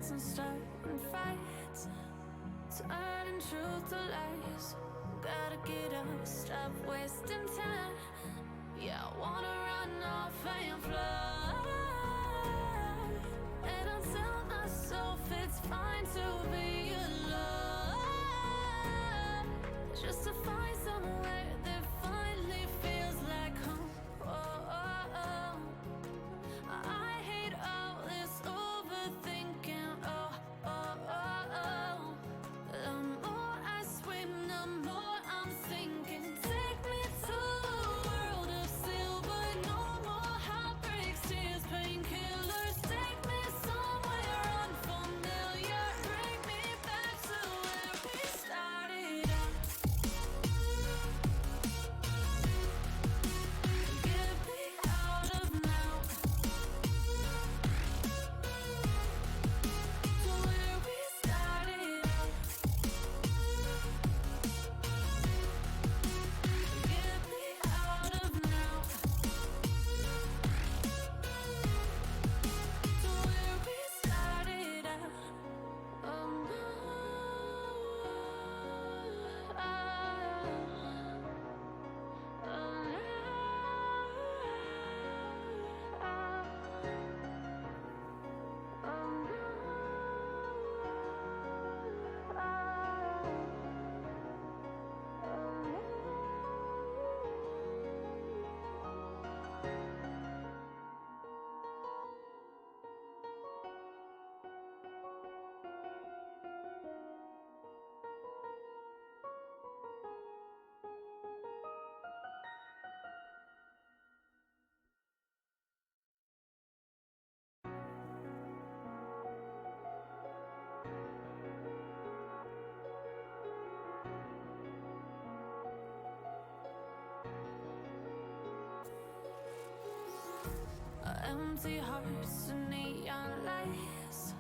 hearts and starting fights, turning truth to lies. Gotta get up, stop wasting time. Yeah, I wanna run off and fly. And I'll tell myself it's fine to be alone, just to find somewhere that finally feels like home. Oh, oh, oh. I hate all this overthinking. Oh, oh, oh, oh. The more I swim, the more I'm sinking. Take me to a world of silver. No more heartbreaks, tears, painkillers. Take me somewhere unfamiliar. Bring me back to where we started out. Get me out of now, to where we started out. Get me out of now, to where we started out. Oh no, empty hearts and neon lights,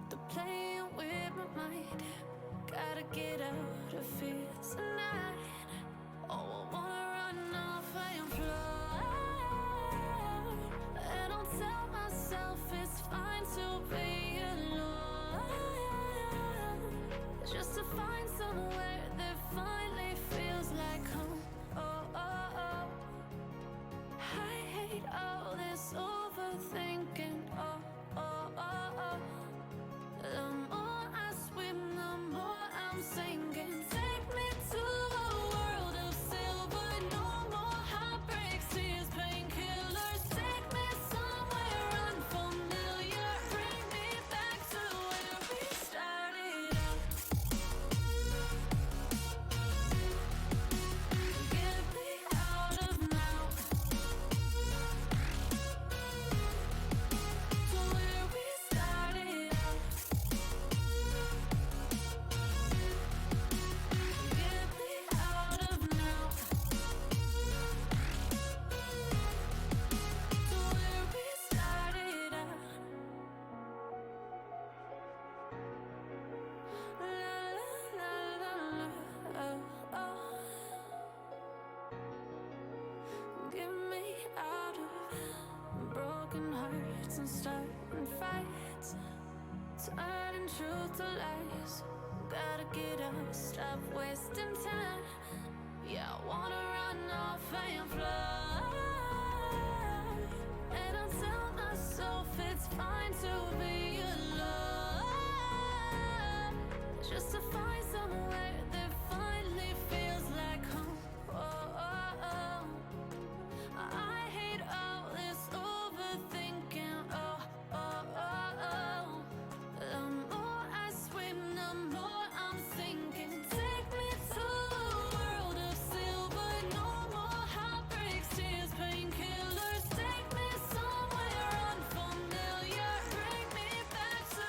they're playing with my mind. Gotta get out of here tonight. Oh, I wanna run off and fly. And I'll tell myself it's fine to be alone, just to find somewhere that finally feels like home. Oh, oh, oh. I hate all this overthinking. Oh, oh, oh, oh. The more I swim, the more I'm sinking. Take me to a world of silver. No more heartbreaks, tears, painkillers. Take me somewhere unfamiliar. Bring me back to where we started out. Get me out of now, to where we started out. Get me out of now, to where we started out. La la la la la, oh, oh. Get me out of broken hearts and starting fights, turning truth to lies. Gotta get up, stop wasting time. Yeah, I wanna run off and fly. And I'll tell myself it's fine to be alone, just to find somewhere that finally feels like home. Oh, oh, oh. I hate all this overthinking. Oh, oh, oh, oh. The more I swim, the more I'm sinking. Take me to a world of silver. No more heartbreaks, tears, painkillers. Take me somewhere unfamiliar. Bring me back to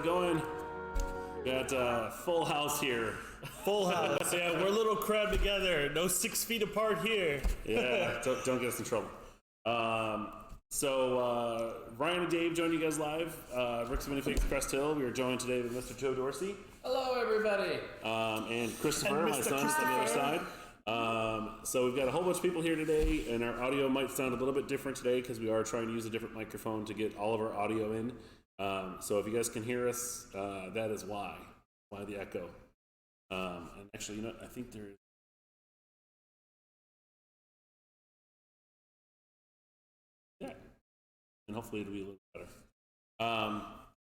going? Got full house here. Full house. Yeah, we're a little crowd together. No 6 feet apart here. Yeah, don't get us in trouble. So Ryan and Dave joined you guys live. Rick's Minifigs Crest Hill. We are joined today with Mr. Joe Dorsey. Hello, everybody. And Christopher, And my Mr. son, on the other side. So we've got a whole bunch of people here today, and our audio might sound a little bit different today because we are trying to use a different microphone to get all of our audio in. So if you guys can hear us, that is why the echo. And actually, you know, I think there is. Yeah, and hopefully it'll be a little better.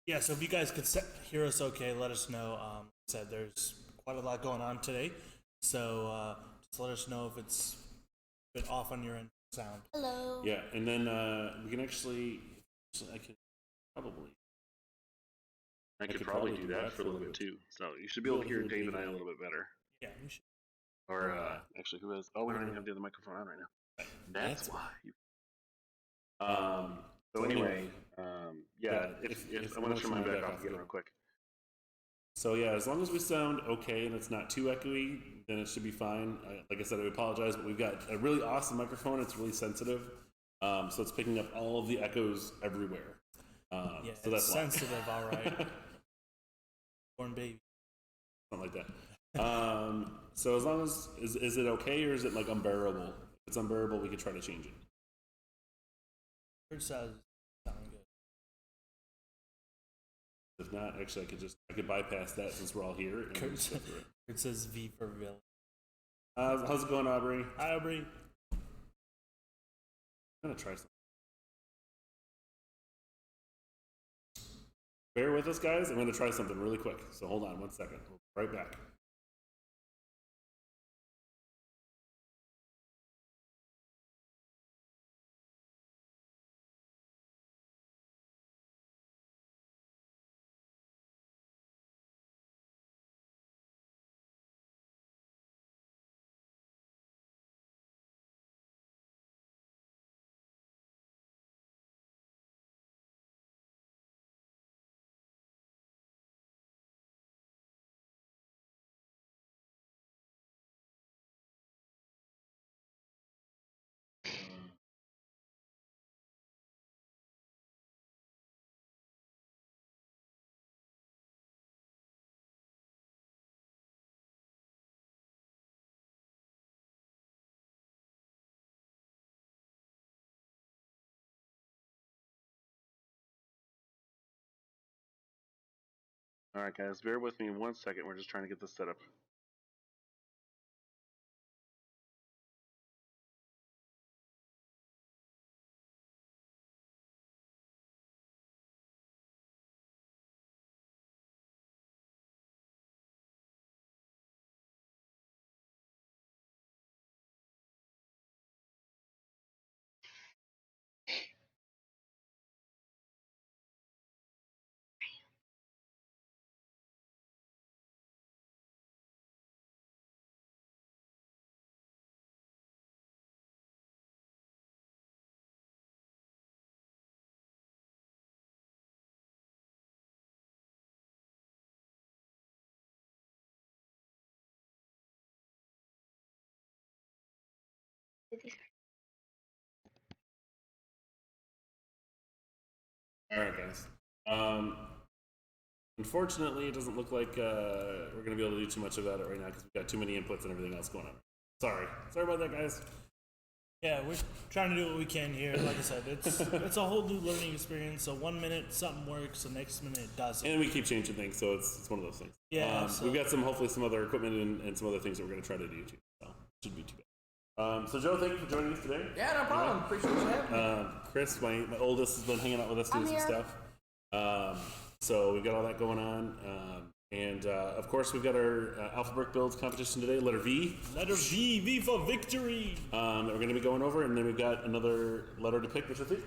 Yeah, so if you guys could hear us okay, let us know. Said there's quite a lot going on today, so just let us know if it's a bit off on your end sound. Hello. Yeah, and then we can actually, I could probably do that for a little bit too. So you should be able to hear Dave and I a little bit better. Yeah, we should. Or actually, who is? Oh, we don't even have the other microphone on right now. That's why. So anyway, yeah. If I want to turn mine back off again real quick. So yeah, as long as we sound okay and it's not too echoey, then it should be fine. Like I said, I apologize, but we've got a really awesome microphone. It's really sensitive, so it's picking up all of the echoes everywhere. Yeah, so that's it's sensitive, all right. Born baby. Something like that. So as long as is it okay or is it like unbearable? If it's unbearable, we could try to change it. It sounds sounding good. If not, actually, I could bypass that since we're all here. And Kurt, just go through it. Kurt says V for villain. How's it going, Aubrey? Hi, Aubrey. I'm gonna try something. Bear with us, guys. I'm gonna try something really quick. So hold on 1 second. We'll be right back. All right, guys, bear with me 1 second. We're just trying to get this set up. All right, guys. Unfortunately, it doesn't look like we're going to be able to do too much about it right now because we've got too many inputs and everything else going on. Sorry about that, guys. Yeah, we're trying to do what we can here. Like I said, it's a whole new learning experience. So 1 minute something works, the next minute it doesn't. And we keep changing things, so it's one of those things. Yeah, we've got hopefully some other equipment and some other things that we're going to try to do too. So it shouldn't be too bad. So Joe, thank you for joining us today. Yeah, no problem. Appreciate you having me. Chris, my oldest, has been hanging out with us doing some stuff. So we've got all that going on. And of course, we've got our Alpha Brick Builds competition today, letter V. Letter V, V for victory. That we're going to be going over. And then we've got another letter to pick, which I think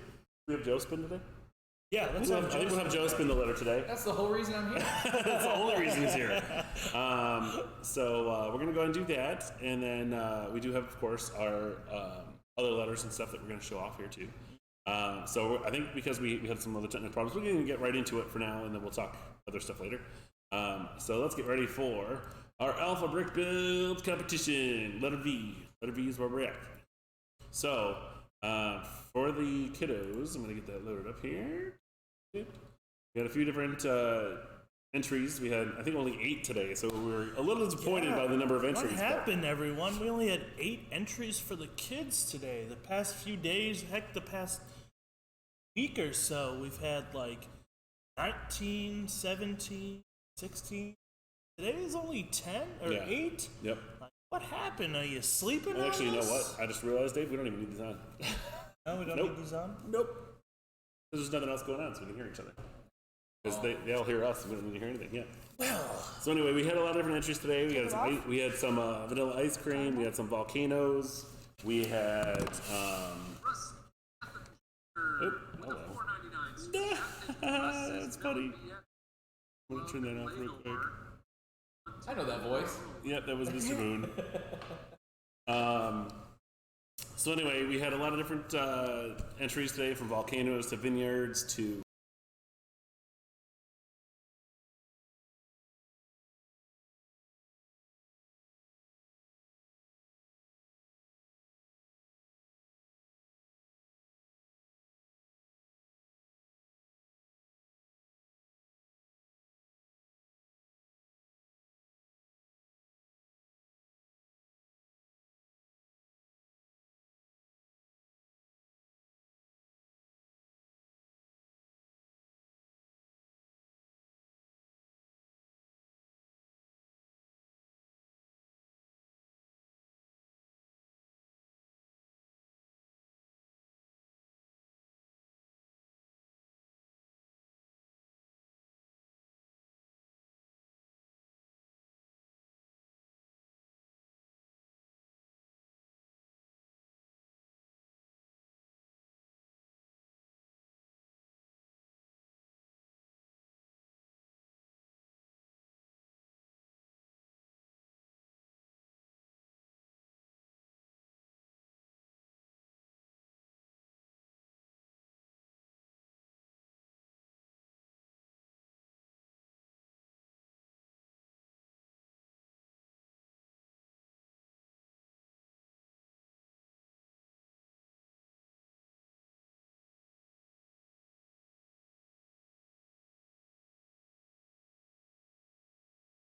we have Joe spin today. Yeah, let's I think we'll have Joe spin the letter today. That's the whole reason I'm here. That's the only reason he's here. So we're going to go ahead and do that. And then we do have, of course, our other letters and stuff that we're going to show off here, too. So I think because we had some other technical problems, we're going to get right into it for now, and then we'll talk other stuff later. So let's get ready for our Alpha Brick Build competition. Letter V. Letter V is where we're at. So for the kiddos, I'm going to get that loaded up here. We had a few different entries. We had, I think, only 8 today, so we were a little disappointed by the number of entries. What happened, everyone? We only had 8 entries for the kids today. The past few days, heck, the past week or so, we've had like 19, 17, 16. Today is only 10 or 8? Yep. Like, what happened? Are you sleeping And on actually, you us? know what? I just realized, Dave, we don't even need these on. No, we don't Nope. need these on? Nope. There's nothing else going on, so we can hear each other. Because they all hear us, and we don't need to hear anything. Yeah. Well, So anyway, we had a lot of different entries today. We had some vanilla ice cream. We had some volcanoes. We had hello. That's funny. I'm gonna turn that off real quick. I know that voice. Yep, that was Mr. Moon. So anyway, we had a lot of different entries today, from volcanoes to vineyards to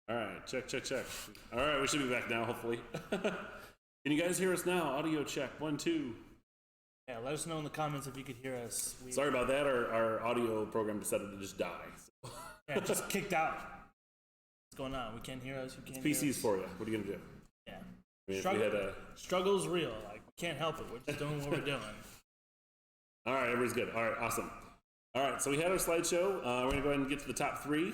all right, check. All right, we should be back now, hopefully. Can you guys hear us now? Audio check, 1, 2. yeah, let us know in the comments if you could hear us. Sorry about that. Our audio program decided to just die. So. Yeah, just kicked out. What's going on? We can't hear us. You can't hear PCs us. for you. What are you gonna do? Yeah. I mean, if we had a... Struggle's real. Like, we can't help it. We're just doing what we're doing. All right, everybody's good. All right, awesome. All right, so we had our slideshow. We're gonna go ahead and get to the top 3.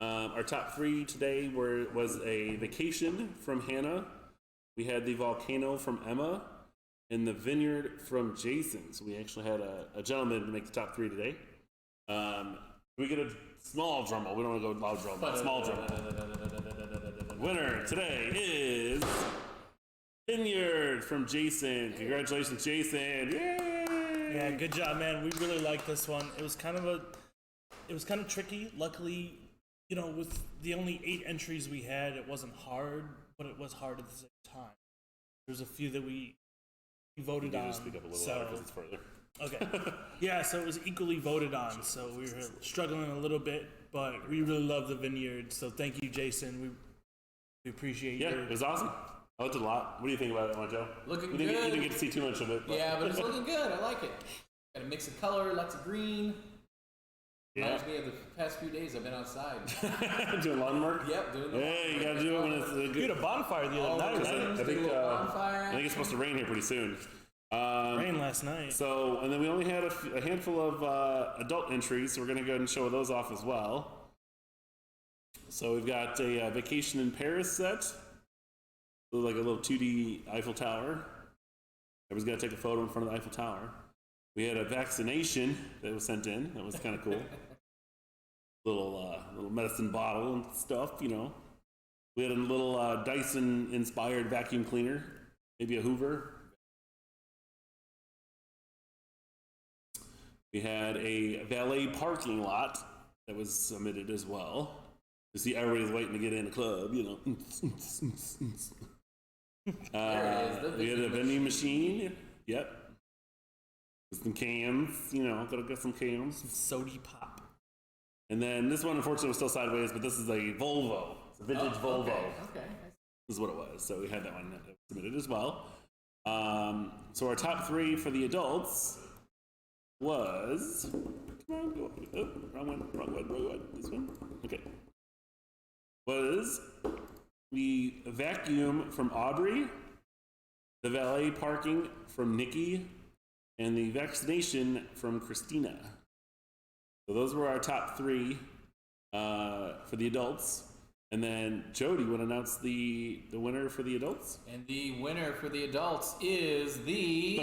Our top 3 today was a vacation from Hannah. We had the volcano from Emma, and the vineyard from Jason. So we actually had a gentleman to make the top 3 today. We get a small drum roll. We don't want to go loud drum roll. Small drum roll. Winner today is Vineyard from Jason. Congratulations, Jason! Yay! Yeah, good job, man. We really liked this one. It was kind of tricky. Luckily, you know, with the only 8 entries we had, it wasn't hard, but it was hard at the same time. There's a few that we voted You on. just speak up a little louder because it's further. Okay. Yeah, so it was equally voted on, so we were struggling a little bit, but we really love the vineyard, so thank you, Jason. We appreciate Yeah, your... it was awesome. I liked it a lot. What do you think about it, Joe? Looking You good. didn't get to see too much of it. Yeah, but it's looking good. I like it. Got a mix of color, lots of green. Yeah. Reminds me of the past few days I've been outside. Doing lawn work? Yep, doing the Yeah, you gotta do it when it's We good. had a bonfire the other night, right? I think, bonfire. I think it's supposed to rain here pretty soon. Rain last night. So, and then we only had a handful of adult entries, so we're going to go ahead and show those off as well. So we've got a vacation in Paris set, like a little 2D Eiffel Tower. Everybody's got to take a photo in front of the Eiffel Tower. We had a vaccination that was sent in. That was kind of cool. little medicine bottle and stuff, you know. We had a little Dyson-inspired vacuum cleaner, maybe a Hoover. We had a valet parking lot that was submitted as well. You see, everybody's waiting to get in the club, you know. There it is, the We had a vending vending machine. Yep. With some cans, you know, gotta get some cans. Sody pop. And then this one, unfortunately, was still sideways, but this is a Volvo. It's a vintage Volvo. Okay. This is what it was. So we had that one submitted as well. So our top 3 for the adults was. Come on, go. Oh, wrong one. This one? Okay. Was the vacuum from Aubrey, the valet parking from Nikki, and the vaccination from Christina. So those were our top 3 for the adults. And then Jody would announce the winner for the adults. And the winner for the adults is the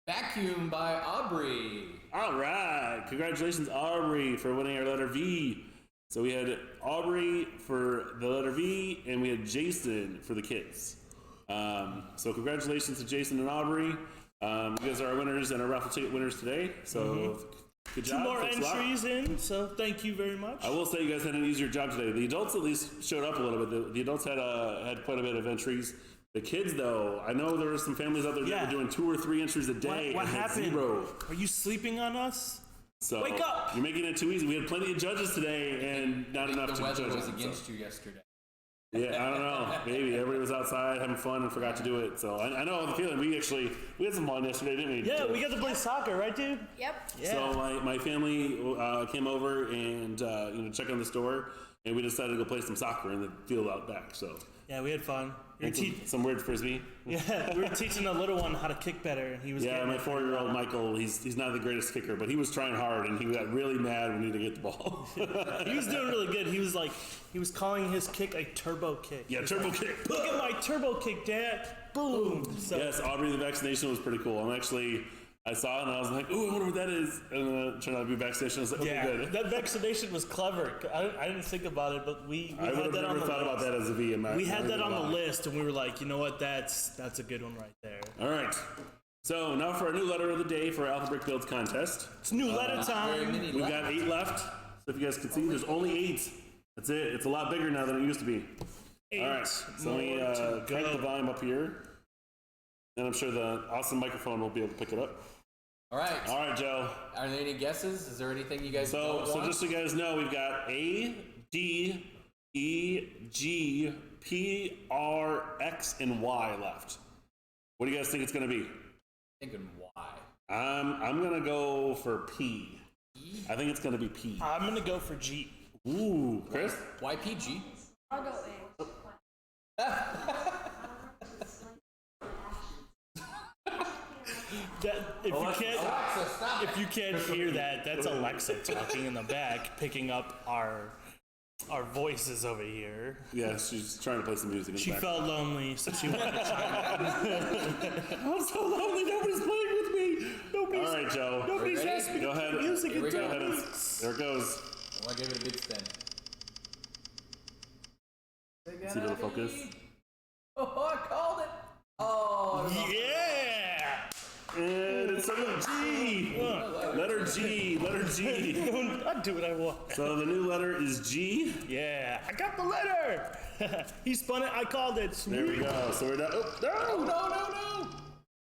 vacuum by Aubrey. All right, congratulations, Aubrey, for winning our letter V. So we had Aubrey for the letter V, and we had Jason for the kids. So congratulations to Jason and Aubrey. You guys are our winners and our raffle ticket winners today. So good job. 2 more Thanks a lot. entries in, so thank you very much. I will say you guys had an easier job today. The adults at least showed up a little bit. The adults had quite a bit of entries. The kids, though, I know there were some families out there that were doing 2 or 3 entries a day. What and had happened? 0. Are you sleeping on us? So Wake up! You're making it too easy. We had plenty of judges today and not enough The to weather judge was on, against you yesterday. Yeah, I don't know. Maybe everybody was outside having fun and forgot to do it. So I know the feeling. We had some fun yesterday, didn't we? Yeah, we got to play soccer, right, dude? Yep. Yeah. So my family came over and check on the store, and we decided to go play some soccer in the field out back. So Yeah, we had fun. some weird frisbee. Yeah, we were teaching the little one how to kick better, and he was. Yeah, getting my it. 4-year-old Michael, he's not the greatest kicker, but he was trying hard, and he got really mad when he didn't get the ball. He was doing really good. He was calling his kick a turbo kick. Yeah, turbo kick. Look at my turbo kick, Dad. Boom. So, Yes, Aubrey, the vaccination was pretty cool. I saw it and I was like, ooh, I wonder what that is. And then it turned out to be vaccination. I was like, okay, yeah, good. that vaccination was clever. I didn't think about it, but we I had would have that on never the thought list. about that as a V in my We had not that even on the lie. list, and we were like, you know what? That's a good one right there. All right. So now for our new letter of the day for our Alpha Brick Builds contest. It's new letter Very time. many We've left. got 8 left. So if you guys can see, there's only 8. That's it. It's a lot bigger now than it used to be. All right. So let me more to crank go. the volume up here. And I'm sure the awesome microphone will be able to pick it up. All right. All right, Joe. Are there any guesses? Is there anything you guys don't So want? just so you guys know, we've got A, D, E, G, P, R, X, and Y left. What do you guys think it's going to be? Thinking why? I'm going to go for P. I think it's going to be P. I'm gonna go for G. Ooh, Chris? YPG? I'll go A. If you can't hear that, that's Alexa talking in the back, picking up our voices over here. Yeah, she's trying to play some music in the She back. felt lonely, so she wanted to chime in. I'm so lonely. Nobody's playing with me. Nobody's, All right, Joe. nobody's Ready? asked me Go to ahead. play music Here we until go. Go ahead and- weeks. there it goes. I want to give it a big spin. See if it'll focus. Oh, I called it. Oh, Yeah! And it's letter G. Letter G. Letter G. I do what I want. So the new letter is G. Yeah, I got the letter! He spun it, I called it. Sweet. There we go. So we're done. Oh, no! no.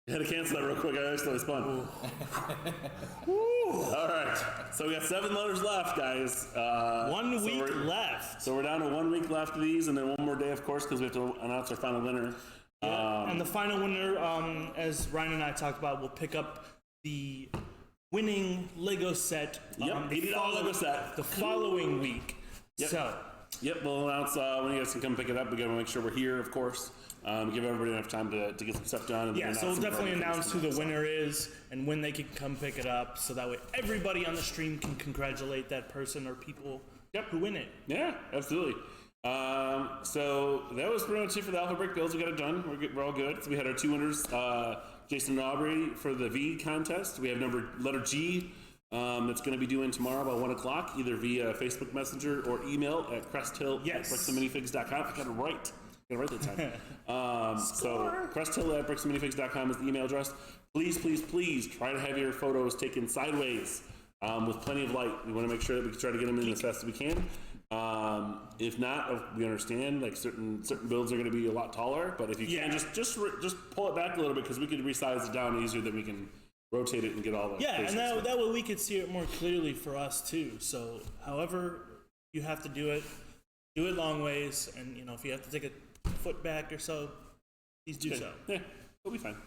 I had to cancel that real quick. I accidentally spun. All right. So we got 7 letters left, guys. 1 so week we're- left. So we're down to 1 week left of these, and then 1 more day, of course, because we have to announce our final winner. And the final winner, as Ryan and I talked about, will pick up the winning Lego set. Yep, $80 Lego set. The following week. Yep. So, Yep, we'll announce when you guys can come pick it up. We got to make sure we're here, of course. Give everybody enough time to get some stuff done. And yeah, then so we'll some of our definitely other announce things who the coming up. winner is and when they can come pick it up, so that way everybody on the stream can congratulate that person or people who win it. Yeah, absolutely. So that was pretty much it for the Alpha Brick Builds. We got it done. We're all good. So we had our 2 winners, Jason and Aubrey for the V contest. We have letter G that's going to be due in tomorrow about 1 o'clock, either via Facebook Messenger or email at cresthill@bricksandminifigs.com. I got it right. That time. So cresthill@bricksandminifigs.com is the email address. Please, please, please try to have your photos taken sideways. with plenty of light. We want to make sure that we can try to get them in as fast as we can. If not, we understand like certain builds are going to be a lot taller, but if you can just pull it back a little bit because we could resize it down easier than we can rotate it and get all the and that way we could see it more clearly for us too. So however you have to do it long ways, and if you have to take a foot back or so, please do so. Yeah, we'll be fine.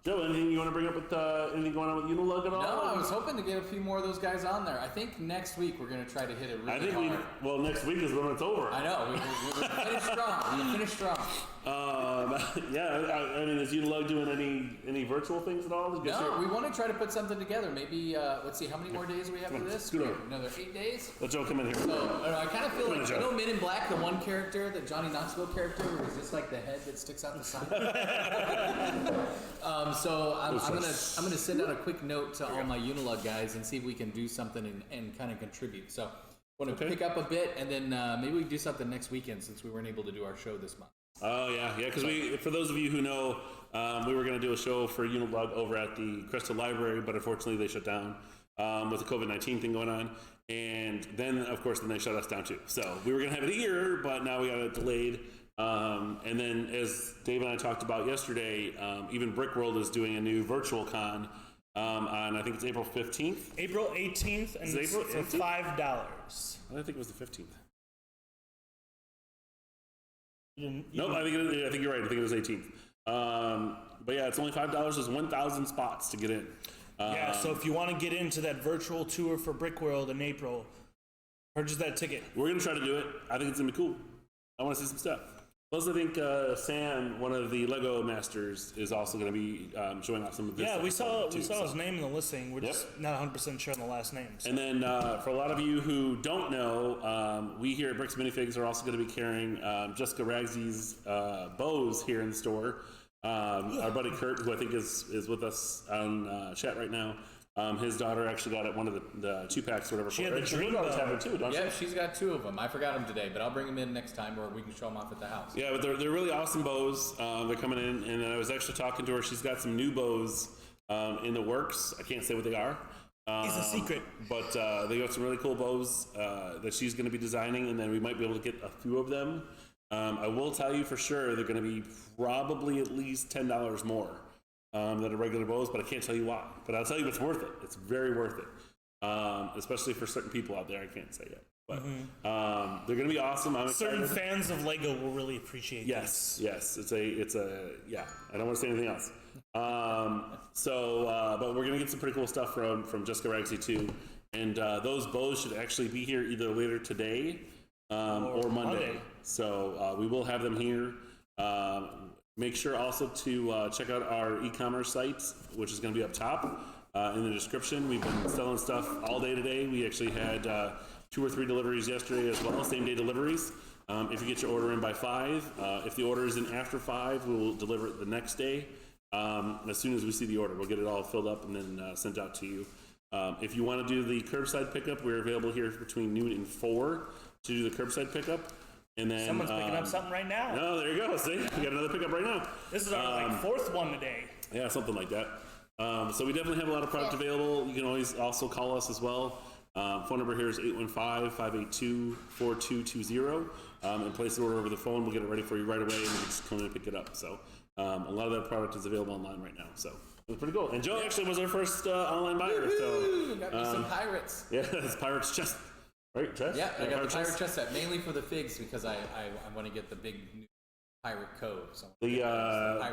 Joe, anything you want to bring up with anything going on with Unilug at all? No, I was hoping to get a few more of those guys on there. I think next week we're going to try to hit it really hard. Next week is when it's over. I know. We're finish strong. We're finish strong. I mean, is Unilug doing any virtual things at all? No, we want to try to put something together. Maybe, let's see, how many more days do we have for this? Another 8 days? Let Joe come in here. So, I kind of feel like, Men in Black, the one character, the Johnny Knoxville character, where he's just like the head that sticks out the side. So I'm gonna send out a quick note to all my Unilug guys and see if we can do something and kind of contribute. So I want to pick up a bit, and then maybe we can do something next weekend since we weren't able to do our show this month. Oh yeah, because for those of you who know, we were going to do a show for Unilug over at the Crest Library, but unfortunately they shut down with the COVID-19 thing going on, and then of course they shut us down too. So we were going to have it here, but now we got it delayed. And then, as Dave and I talked about yesterday, even Brickworld is doing a new virtual con on, I think it's April 15th. April 18th, and it's for $5. I think it was the 15th. Nope, I think you're right. I think it was 18th. But yeah, it's only $5. There's 1,000 spots to get in. So if you want to get into that virtual tour for Brickworld in April, purchase that ticket. We're going to try to do it. I think it's going to be cool. I want to see some stuff. Plus, I think Sam, one of the Lego masters, is also going to be showing off some of this. Yeah, we saw his name in the listing. We're just not 100% sure on the last name. So. And then for a lot of you who don't know, we here at Bricks Minifigs are also going to be carrying Jessica Ragsy's bows here in the store. Our buddy Kurt, who I think is with us on chat right now, his daughter actually got one of the 2-packs or whatever. She had the dream bow. Have it too, don't yeah, she's got 2 of them. I forgot them today, but I'll bring them in next time, or we can show them off at the house. Yeah, but they're really awesome bows. They're coming in, and I was actually talking to her. She's got some new bows in the works. I can't say what they are. It's a secret. But they got some really cool bows that she's going to be designing, and then we might be able to get a few of them. I will tell you for sure they're going to be probably at least $10 more than a regular bows, but I can't tell you why. But I'll tell you it's worth it. It's very worth it, especially for certain people out there. I can't say yet, but they're going to be awesome. I'm excited. Certain fans of Lego will really appreciate this. Yes. It's a yeah. I don't want to say anything else. But we're going to get some pretty cool stuff from Jessica Ragsy too, and those bows should actually be here either later today or Monday. So we will have them here. Make sure also to check out our e-commerce site, which is going to be up top in the description. We've been selling stuff all day today. We actually had 2 or 3 deliveries yesterday as well, same-day deliveries. If you get your order in by 5, if the order is in after 5, we will deliver it the next day. As soon as we see the order, we'll get it all filled up and then sent out to you. If you want to do the curbside pickup, we're available here between noon and 4 to do the curbside pickup. And then someone's picking up something right now. Oh, there you go. See, we got another pickup right now. This is our 4th one today. Yeah, something like that. So we definitely have a lot of product available. You can always also call us as well. Phone number here is 815-582-4220. And place the order over the phone. We'll get it ready for you right away, and you can just come in and pick it up. So a lot of that product is available online right now. So it was pretty cool. And Joe actually was our first online buyer. So got me some pirates. Yeah, it's Pirates chest. Right, chest? Yeah, I got the pirate chest set mainly for the figs because I want to get the big new pirate cove. So the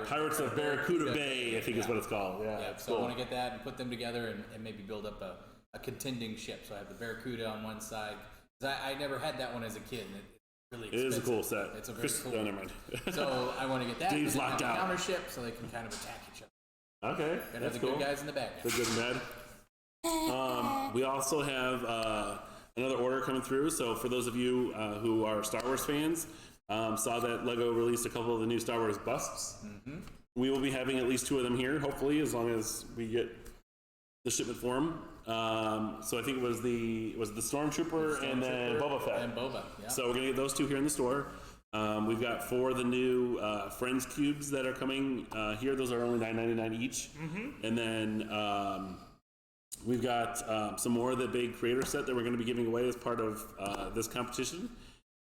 Pirates of Barracuda Bay, I think is what it's called. Yeah, so I want to get that and put them together and maybe build up a contending ship. So I have the Barracuda on one side. I never had that one as a kid. And it's really expensive. It is a cool set. It's a very cool. Oh, never mind. So I want to get that. Dave's locked out. Counter ship so they can kind of attack each other. Okay, Gotta that's have the cool. good guys in the back. The good and bad. We also have another order coming through. So for those of you who are Star Wars fans, saw that Lego released a couple of the new StarArs busts. Mm-hmm. We will be having at least 2 of them here, hopefully, as long as we get the shipment for them. So I think it was the Stormtrooper and then Boba Fett. And Boba, yeah. So we're gonna get those 2 here in the store. We've got 4 of the new Friends cubes that are coming here. Those are only $9.99 each. Mm-hmm. And then we've got some more of the big creator set that we're going to be giving away as part of this competition.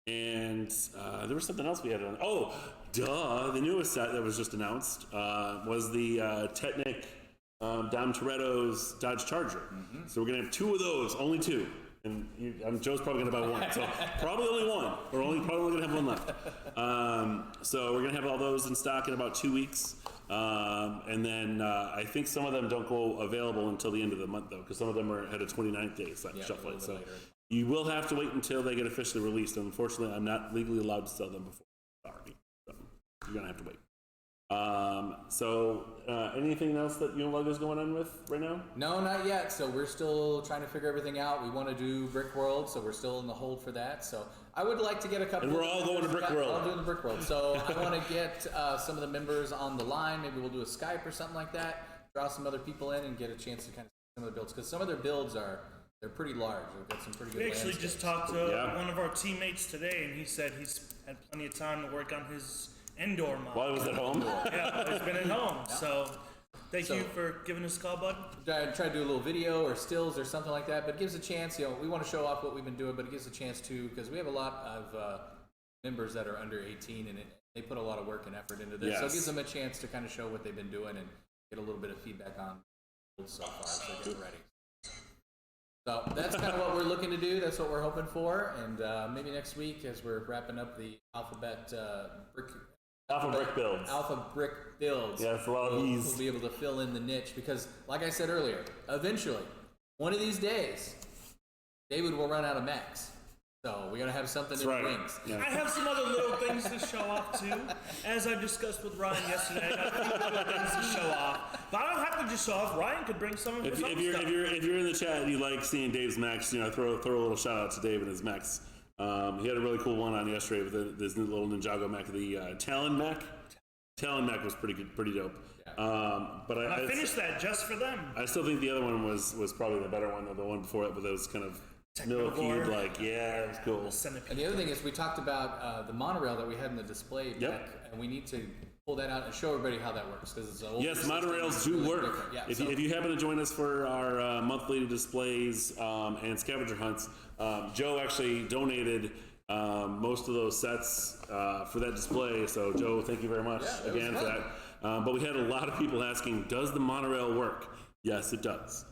And there was something else we had on. Oh, duh! The newest set that was just announced was the Technic Dom Toretto's Dodge Charger. So we're gonna have 2 of those, only 2. And Joe's probably gonna buy 1, so probably only 1. We're probably only gonna have 1 left. So we're gonna have all those in stock in about 2 weeks. And then I think some of them don't go available until the end of the month though, because some of them are at a 29th day shelf life. So you will have to wait until they get officially released. And unfortunately, I'm not legally allowed to sell them before. Sorry, so you're gonna have to wait. Anything else that Unilog is going on with right now? No, not yet. So we're still trying to figure everything out. We want to do Brick World, so we're still in the hold for that. So I would like to get a couple. And we're all going to Brick World. We're all doing the Brick World. So I want to get some of the members on the line. Maybe we'll do a Skype or something like that. Draw some other people in and get a chance to kind of see some of the builds, because some of their builds they're pretty large. They've got some pretty good. We actually landscapes. just talked to one of our teammates today, and he said he's had plenty of time to work on his indoor mod. While I was at home? Yeah, he's been at home. So thank you for giving us a call, bud. Try to do a little video or stills or something like that, but it gives a chance. We want to show off what we've been doing, but it gives a chance too, because we have a lot of members that are under 18, and they put a lot of work and effort into this. Yes. So it gives them a chance to kind of show what they've been doing and get a little bit of feedback on so far, so they're getting ready. So that's kind of what we're looking to do. That's what we're hoping for, and maybe next week, as we're wrapping up the Alpha Brick builds. Yeah, it's a lot of We'll ease. be able to fill in the niche because, like I said earlier, eventually, one of these days, David will run out of mechs. So we gotta have something in the wings. Yeah. I have some other little things to show off too. As I discussed with Ryan yesterday, I got a few little things to show off. But I don't have to just show off. Ryan could bring some of his own stuff. If you're in the chat and you like seeing Dave's mechs, throw a little shout out to Dave and his mechs. He had a really cool one on yesterday with this new little Ninjago mech, the Talon mech. Talon mech was pretty good, pretty dope. But I finished that just for them. I still think the other one was probably the better one than the one before it, but it was kind of millipede, it was cool. And the other thing is, we talked about the monorail that we had in the display deck, and we need to pull that out and show everybody how that works, because it's an old Yes, system. monorails It's do really work. different. Yeah, If you happen to join us for our monthly displays and scavenger hunts, Joe actually donated most of those sets for that display. So Joe, thank you very much again for that. But we had a lot of people asking, does the monorail work? Yes, it does.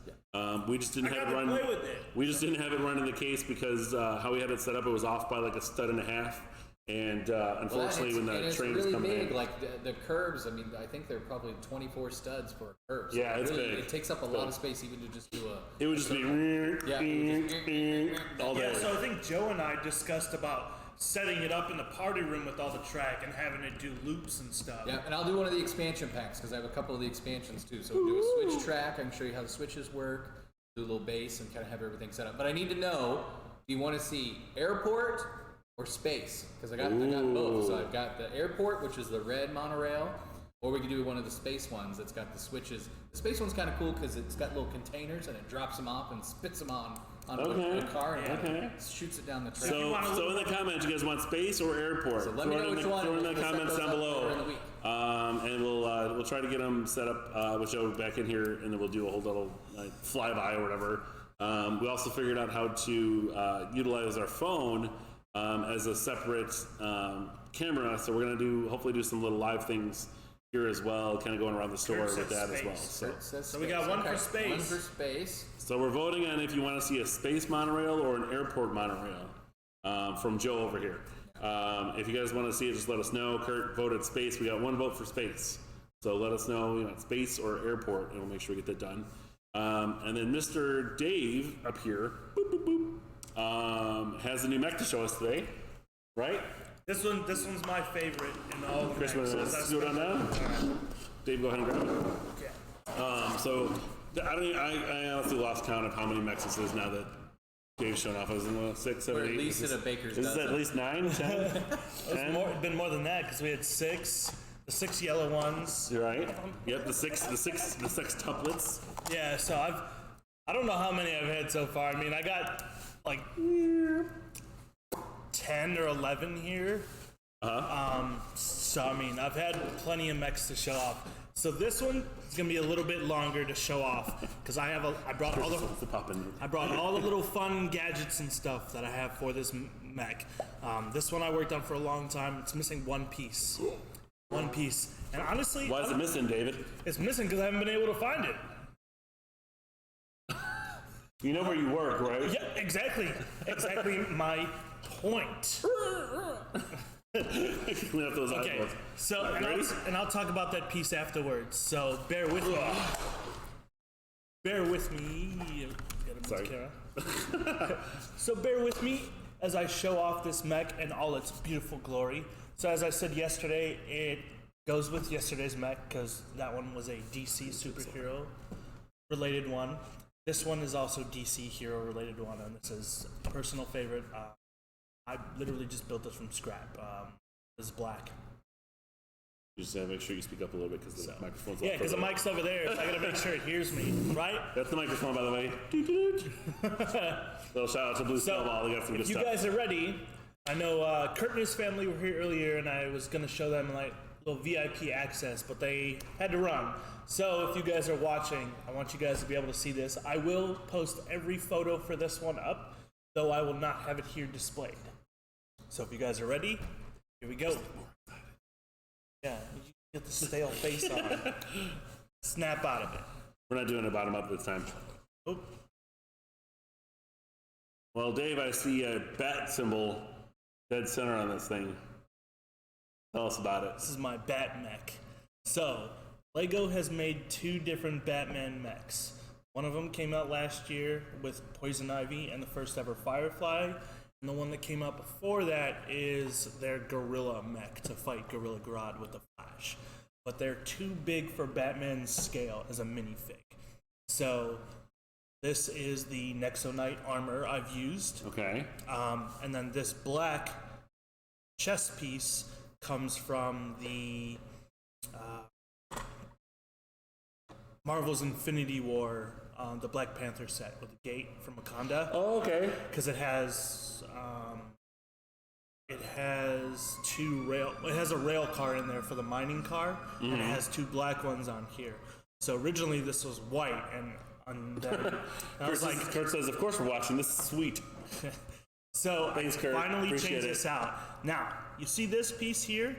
We just didn't have it run. Play with it. We just didn't have it run in the case because how we had it set up, it was off by like a stud and a half. And unfortunately, when the train was really coming big, in, like the curves. I mean, I think they're probably 24 studs for a curve. So Yeah, it's really, big. It takes up a lot of space even to just do a. it would just be all day. Yeah, so I think Joe and I discussed about setting it up in the party room with all the track and having it do loops and stuff. Yeah, and I'll do one of the expansion packs because I have a couple of the expansions too. So we'll do a switch track. I can show you how the switches work. Do a little bass and kind of have everything set up. But I need to know: do you want to see airport or space? Because I got both. So I've got the airport, which is the red monorail, or we could do one of the space ones that's got the switches. The space one's kind of cool because it's got little containers and it drops them off and spits them on a car and shoots it down the track. So in the comments, you guys want space or airport? So let me know which one. Throw in the We'll set comments those down up later in the below, week. and we'll try to get them set up with Joe back in here, and then we'll do a whole little flyby or whatever. We also figured out how to utilize our phone as a separate camera, so we're gonna hopefully do some little live things here as well, kind of going around the store with that as well. So we got one for space. One for space. So we're voting on if you want to see a space monorail or an airport monorail from Joe over here. If you guys want to see it, just let us know. Kurt voted space. We got one vote for space. So let us know, space or airport, and we'll make sure we get that done. And then Mr. Dave up here has a new mech to show us today, right? This one's my favorite in all the Chris, mechs. let's go down now. Dave, go ahead and grab it. Okay. So I honestly lost count of how many mechs this is now that Dave's shown off. I was in 6, 7, 8. Or at least at a baker's Is this dozen. at least 9, 10? It's been more than that because we had 6. The 6 yellow ones. You're right. Yep, the six tuplets. Yeah, so I don't know how many I've had so far. I mean, I got like 10 or 11 here. So I mean, I've had plenty of mechs to show off. So this one is gonna be a little bit longer to show off because I brought all the little fun gadgets and stuff that I have for this mech. This one I worked on for a long time. It's missing one piece. One piece. And honestly, Why is it missing, David? it's missing because I haven't been able to find it. You know where you work, right? Yeah, exactly. Exactly my point. Clean up those Okay, eyeballs. so Ready? I'll talk about that piece afterwards. So bear with me. Bear with me. Gotta move Sorry. the camera. So bear with me as I show off this mech in all its beautiful glory. So as I said yesterday, it goes with yesterday's mech because that one was a DC superhero related one. This one is also DC hero related one, and this is a personal favorite. I literally just built this from scrap. This is black. You just gotta make sure you speak up a little bit because the microphone's Yeah, because the mic's over there, so I gotta make sure it hears me, right? That's the microphone, by the way. Little shout out to Blue Snowball. They got some good If you stuff. guys are ready, I know Kurt and his family were here earlier, and I was gonna show them like little VIP access, but they had to run. So if you guys are watching, I want you guys to be able to see this. I will post every photo for this one up, though I will not have it here displayed. So if you guys are ready, here we go. Yeah, you get the stale face on. Snap out of it. We're not doing a bottom up this time. Oh, Well, Dave, I see a bat symbol dead center on this thing. Tell us about it. this is my Bat mech. So, LEGO has made two different Batman mechs. One of them came out last year with Poison Ivy and the first ever Firefly. And the one that came out before that is their Gorilla mech to fight Gorilla Grodd with the Flash. But they're too big for Batman's scale as a minifig. So, this is the Nexonite armor I've used. Okay. And then this black chest piece comes from the Marvel's Infinity War, the Black Panther set with the gate from Wakanda. Oh, okay. Because it has a rail car in there for the mining car, and it has two black ones on here. So originally this was white, and then I was like, Kurt says, of course we're watching. This is sweet. so Thanks, I Kurt. finally Appreciate changed it. this out. Now, you see this piece here?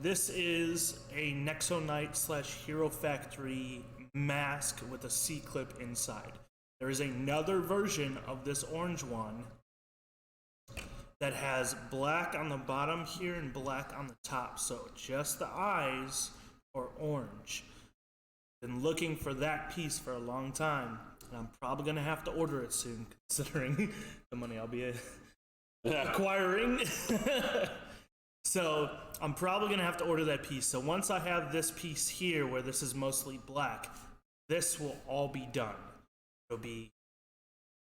This is a Nexonite / Hero Factory mask with a C-clip inside. There is another version of this orange one that has black on the bottom here and black on the top, so just the eyes are orange. Been looking for that piece for a long time, and I'm probably gonna have to order it soon, considering the money I'll be acquiring. So I'm probably gonna have to order that piece. So once I have this piece here, where this is mostly black, this will all be done. It'll be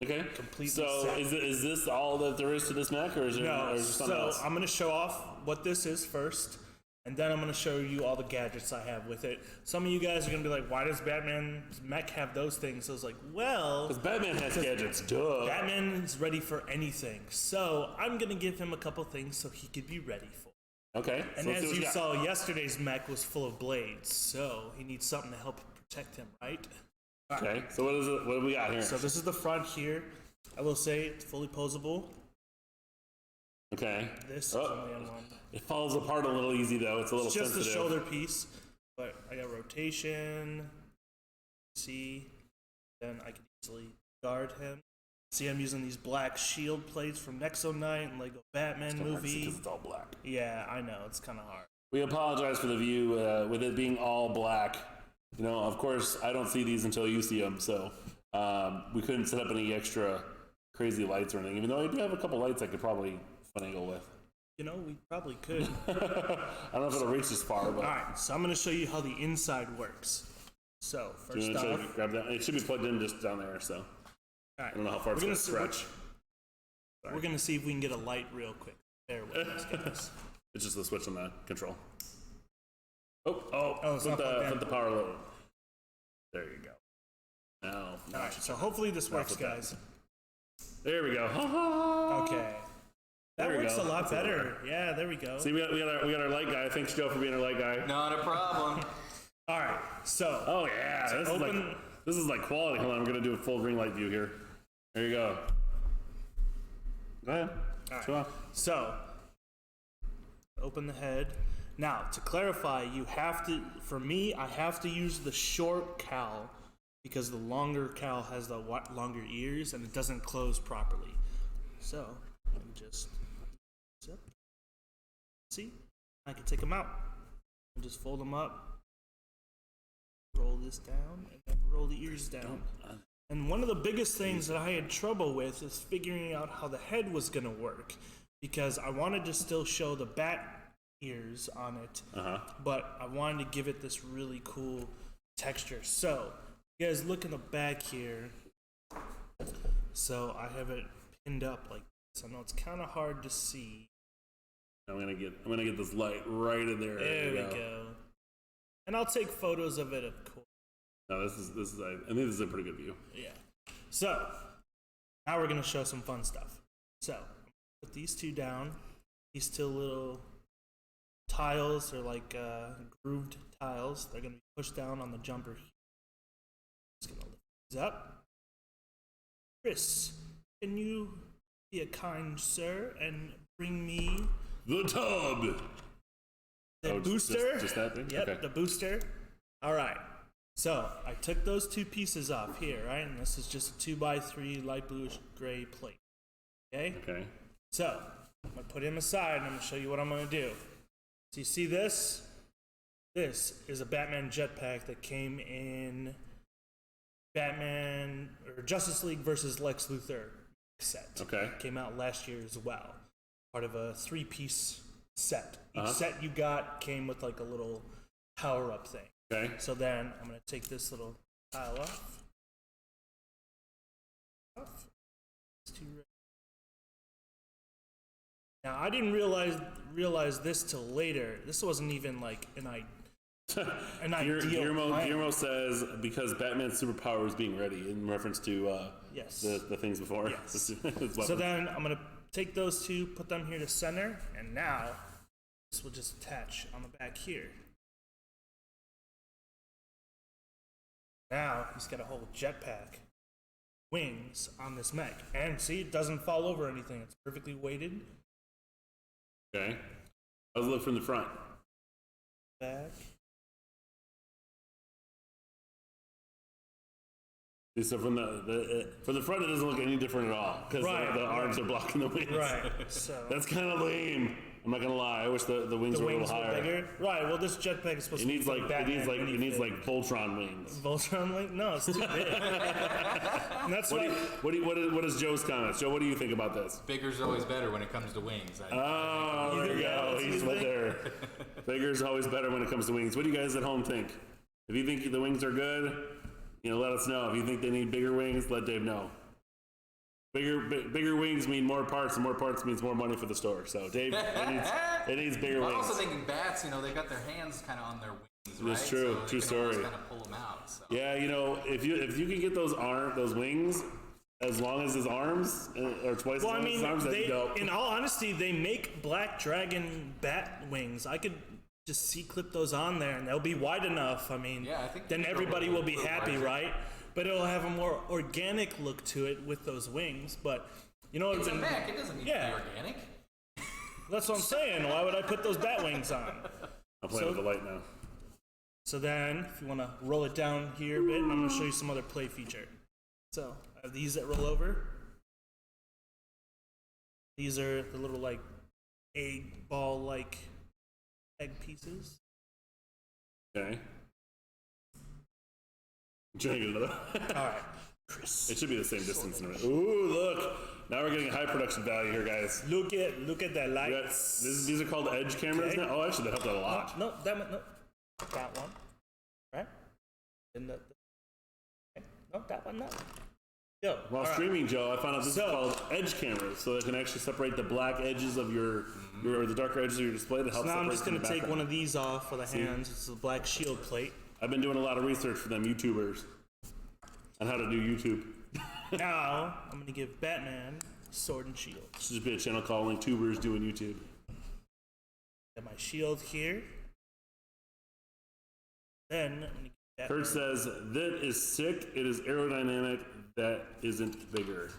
Okay. completely So set. is this all that there is to this mech, or is there, No, or is there something so else? I'm gonna show off what this is first, and then I'm gonna show you all the gadgets I have with it. Some of you guys are gonna be like, "Why does Batman's mech have those things?" So I was like, "Well, Because Batman has gadgets. Duh. Batman is ready for anything, so I'm gonna give him a couple things so he could be ready for it." Okay. And so let's see as what you got. saw, yesterday's mech was full of blades, so he needs something to help protect him, right? Okay. So what is it? What do we got here? So this is the front here. I will say it's fully posable. Okay. This is Oh. only on one. It falls apart a little easy though. It's a little It's just the sensitive. shoulder piece, but I got rotation. See, then I can easily guard him. See, I'm using these black shield plates from Nexonite and Lego Batman movie. Because it's all black. Yeah, I know it's kind of hard. We apologize for the view with it being all black. You know, of course, I don't see these until you see them, so we couldn't set up any extra crazy lights or anything. Even though I do have a couple lights I could probably finagle with. You know, we probably could. I don't know if it'll reach this far, but All right, so I'm going to show you how the inside works. So do you first want off, to grab that? It should be plugged in just down there, so all I right, don't know how far it's we're going gonna to stretch. we're gonna see if we can get a light real quick. Bear with us, guys. It's just the switch on the control. Oh, it's flip not plugged in. flip the power low. There you go. Now, All right, so hopefully this works, flip that. guys. There we go. Okay. That There we works go. a lot That's better. Yeah, there we go. See, we got our light guy. Thanks, Joe, for being our light guy. Not a problem. All right, so Oh yeah, this is like quality. Hold on, I'm gonna do a full ring light view here. There you go. Go ahead. Show off. So, open the head. Now, to clarify, you have to, for me, I have to use the short cowl because the longer cowl has the longer ears and it doesn't close properly. So, let me just zip. See? I can take them out. And just fold them up, roll this down, and then roll the ears down. And one of the biggest things that I had trouble with is figuring out how the head was going to work because I wanted to still show the bat ears on it, but I wanted to give it this really cool texture. So, you guys look in the back here. So, I have it pinned up like this. I know it's kind of hard to see. I'm gonna get this light right in there. There we go. And I'll take photos of it, of course. No, this is. I think this is a pretty good view. Yeah. So, now we're going to show some fun stuff. So, put these two down. These two little tiles are like grooved tiles. They're going to be pushed down on the jumper here. Just going to lift these up. Chris, can you be a kind sir and bring me The tub. the Oh, booster? Just that thing? Yep, Okay. the booster. All right. So I took those two pieces off here, right? And this is just a 2x3 light bluish gray plate. Okay? Okay. So I'm going to put him aside and I'm going to show you what I'm going to do. So you see this? This is a Batman jetpack that came in Batman or Justice League versus Lex Luthor set. Okay. Came out last year as well. Part of a 3-piece set. Each set you got came with like a little power-up thing. Okay. So then I'm going to take this little tile off. Now I didn't realize this till later. This wasn't even like an ideal plan. Guillermo says because Batman's superpower is being ready in reference to Yes. the things before. Yes. His So weapons. then I'm going to take those two, put them here to center, and now this will just attach on the back here. Now he's got a whole jetpack wings on this mech. And see, it doesn't fall over anything. It's perfectly weighted. Okay. Let's look from the front. Back. So from the front, it doesn't look any different at all because Right, the arms are blocking the wings. Right. So That's kind of lame. I'm not gonna lie. I wish the wings the were a wings little were higher. bigger. Right. Well, this jetpack is supposed It to needs be like Batman it needs minifig. like Voltron wings. Voltron wing? No, it's too big. And that's why. What is Joe's comments? Joe, what do you think about this? Bigger's always better when it comes to wings. Oh, there you go. that's He's what right you there. Bigger's always better when it comes to wings. What do you guys at home think? If you think the wings are good, let us know. If you think they need bigger wings, let Dave know. Bigger wings mean more parts, and more parts means more money for the store. So Dave, it needs bigger I'm wings. also thinking bats, they got their hands kind of on their wings, right? That's true. So True they can story. kind of pull them out. So. Yeah, if you can get those wings as long as his arms, or twice as Well, I long as his mean, arms, that'd be dope. in all honesty, they make Black Dragon bat wings. I could just C-clip those on there, and they'll be wide enough. I mean, Yeah, I think then you can everybody go will be a little happy, larger. right? But it'll have a more organic look to it with those wings. But It's a mech. It doesn't need Yeah. to be organic. That's what I'm saying. Why would I put those bat wings on? I'm playing with the light now. So then, if you want to roll it down here a bit, and I'm going to show you some other play feature. So I have these that roll over. These are the little like egg ball like egg pieces. Okay. Trying to get another. All right, Chris. It should be the same distance. Ooh, look! Now we're getting high production value here, guys. Look at that light. These are called edge cameras Okay. now. Oh, actually, that helped out a lot. No, that one. No, that one. Right. And the okay. No, that one. No. Yo. While all right. streaming, Joe, I found out this So- is called edge cameras, so they can actually separate the black edges of or the darker edges of your display. That So helps. now I'm separate just from going the to take background. one of these off for the hands. It's a black shield plate. I've been doing a lot of research for them YouTubers on how to do YouTube. Now I'm going to give Batman sword and shield. This should just be a channel calling tubers doing YouTube. Got my shield here. Then I'm gonna get that Kurt says, that is sick. It is aerodynamic. That isn't bigger.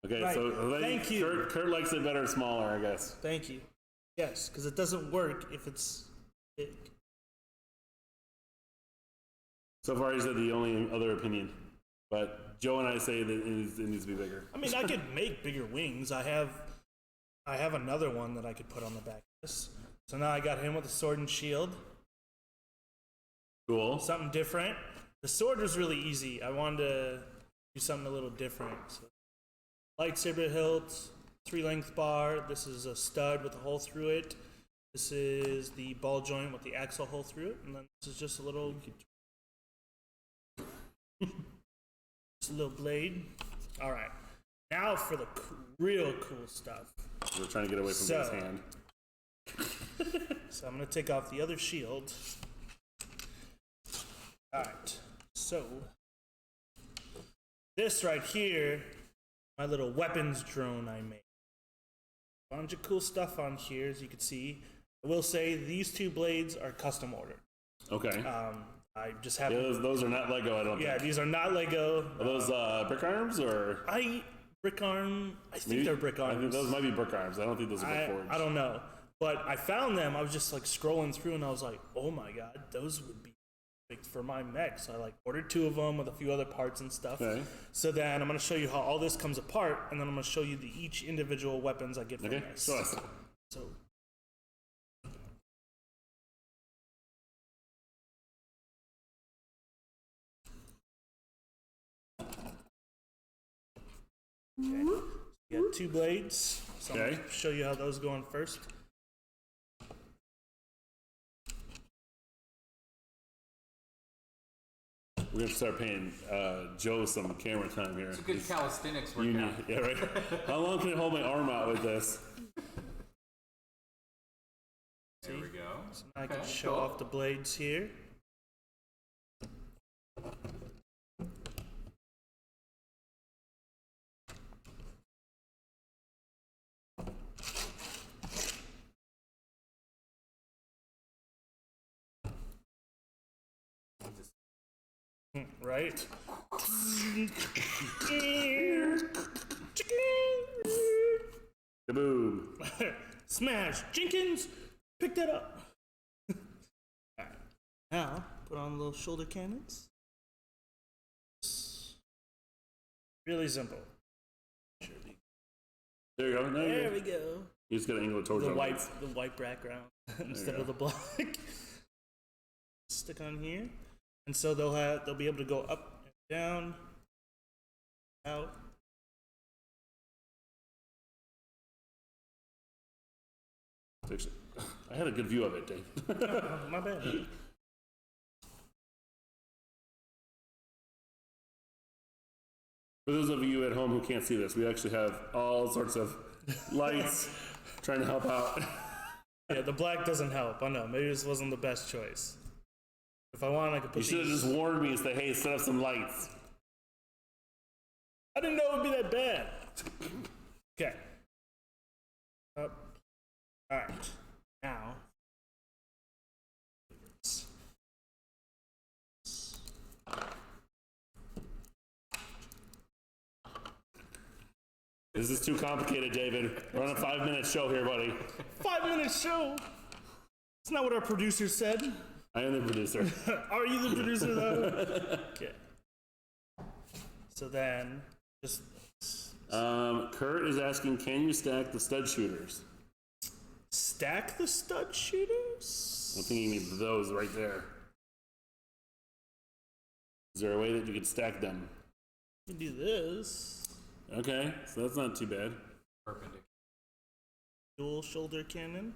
Okay, Right. so Thank you. Kurt likes it better smaller, I guess. Thank you. Yes, because it doesn't work if it's big. So far, he's the only other opinion. But Joe and I say that it needs to be bigger. I mean, I could make bigger wings. I have another one that I could put on the back of this. So now I got him with a sword and shield. Cool. Something different. The sword was really easy. I wanted to do something a little different. So, lightsaber hilt, 3-length bar. This is a stud with a hole through it. This is the ball joint with the axle hole through it. And then this is just a little... just a little blade. All right. Now for the real cool stuff. We're trying to get away from his hand. So I'm going to take off the other shield. Alright, so this right here, my little weapons drone I made. A bunch of cool stuff on here, as you can see. I will say these 2 blades are custom ordered. Okay. I just have Those are not Lego, I don't think. Yeah, these are not Lego. Are those brick arms or? Brick arm. I think they're brick arms. I think those might be brick arms. I don't think those are brick forged. I don't know, but I found them. I was just like scrolling through, and I was like, oh my god, those would be perfect for my mech. So I ordered 2 of them with a few other parts and stuff. Okay. So then I'm gonna show you how all this comes apart, and then I'm gonna show you each individual weapons I get from this. Show us. So. Okay. You got 2 blades. So I'm gonna show you how those go on first. We're gonna start paying Joe some camera time here. It's a good calisthenics workout. Yeah, right. How long can I hold my arm out with this? There we go. So now I can show off the blades here. Right? Kaboom. Smash! Jenkins! Pick that up! Alright. Now, put on little shoulder cannons. Really simple. There you go. There we go. You just gotta angle it towards The white background instead of the black. Stick on here. And so they'll be able to go up and down, out. I had a good view of it, Dave. My bad. For those of you at home who can't see this, we actually have all sorts of lights trying to help out. Yeah, the black doesn't help. I know. Maybe this wasn't the best choice. If I wanted, I could put You should have just warned me and said, hey, set up some lights. I didn't know it would be that bad. Okay. Up. Alright. Now. This is too complicated, David. We're on a 5-minute show here, buddy. 5-minute show? That's not what our producer said. I am the producer. Are you the producer, though? Okay. So then, just... Kurt is asking, can you stack the stud shooters? Stack the stud shooters? I'm thinking of those right there. Is there a way that you could stack them? You can do this. Okay, so that's not too bad. Perpendicular. Dual shoulder cannon.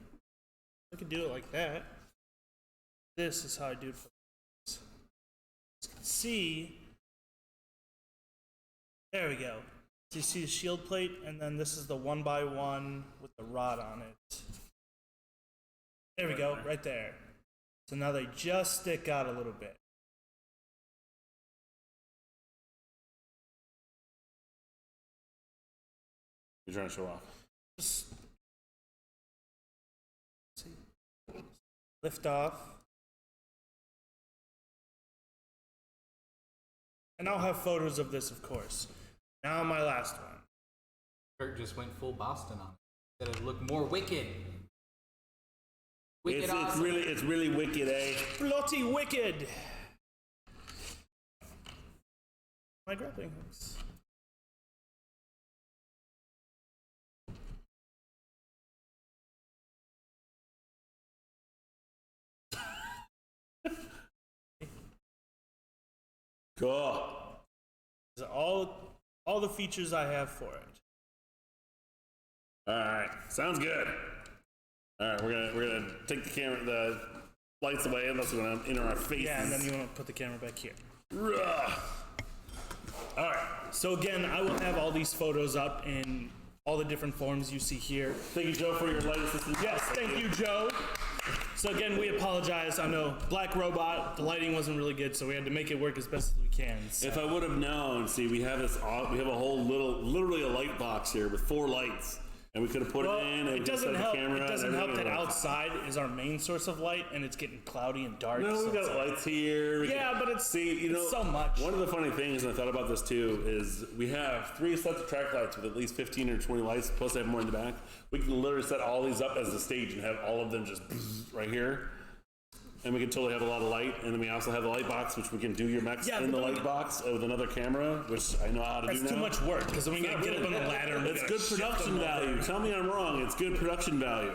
I could do it like that. This is how I do it for this. As you can see, there we go. So you see the shield plate, and then this is the 1x1 with the rod on it. There we go, right there. So now they just stick out a little bit. You're trying to show off. Just see. Lift off. And I'll have photos of this, of course. Now my last one. Kurt just went full Boston on it. Instead of look more wicked. Wicked awesome. It's really wicked, eh? Bloody wicked! My grappling hooks. Cool. These are all the features I have for it. All right, sounds good. All right, we're gonna take the lights away unless we want to enter our faces. Yeah, and then you want to put the camera back here. Ugh. All right. So again, I will have all these photos up in all the different forms you see here. Thank you, Joe, for your light assistance. Yes, thank you, Joe. So again, we apologize. I know Black Robot, the lighting wasn't really good, so we had to make it work as best as we can. So. If I would have known, see, we have a whole literally a light box here with 4 lights. And we could have put it in. And it doesn't help. It doesn't help that outside outside is our main source of light, and it's getting cloudy and dark. No, so we got lights here. Yeah, but it's so much. One of the funny things, and I thought about this too, is we have 3 sets of track lights with at least 15 or 20 lights. Plus, I have more in the back. We can literally set all these up as a stage and have all of them just right here. And we can totally have a lot of light. And then we also have the light box, which we can do your mechs in the light box with another camera, which I know how to do now. That's too much work, because then we gotta get up on the ladder. And it's good production value. Tell me I'm wrong. It's good production value.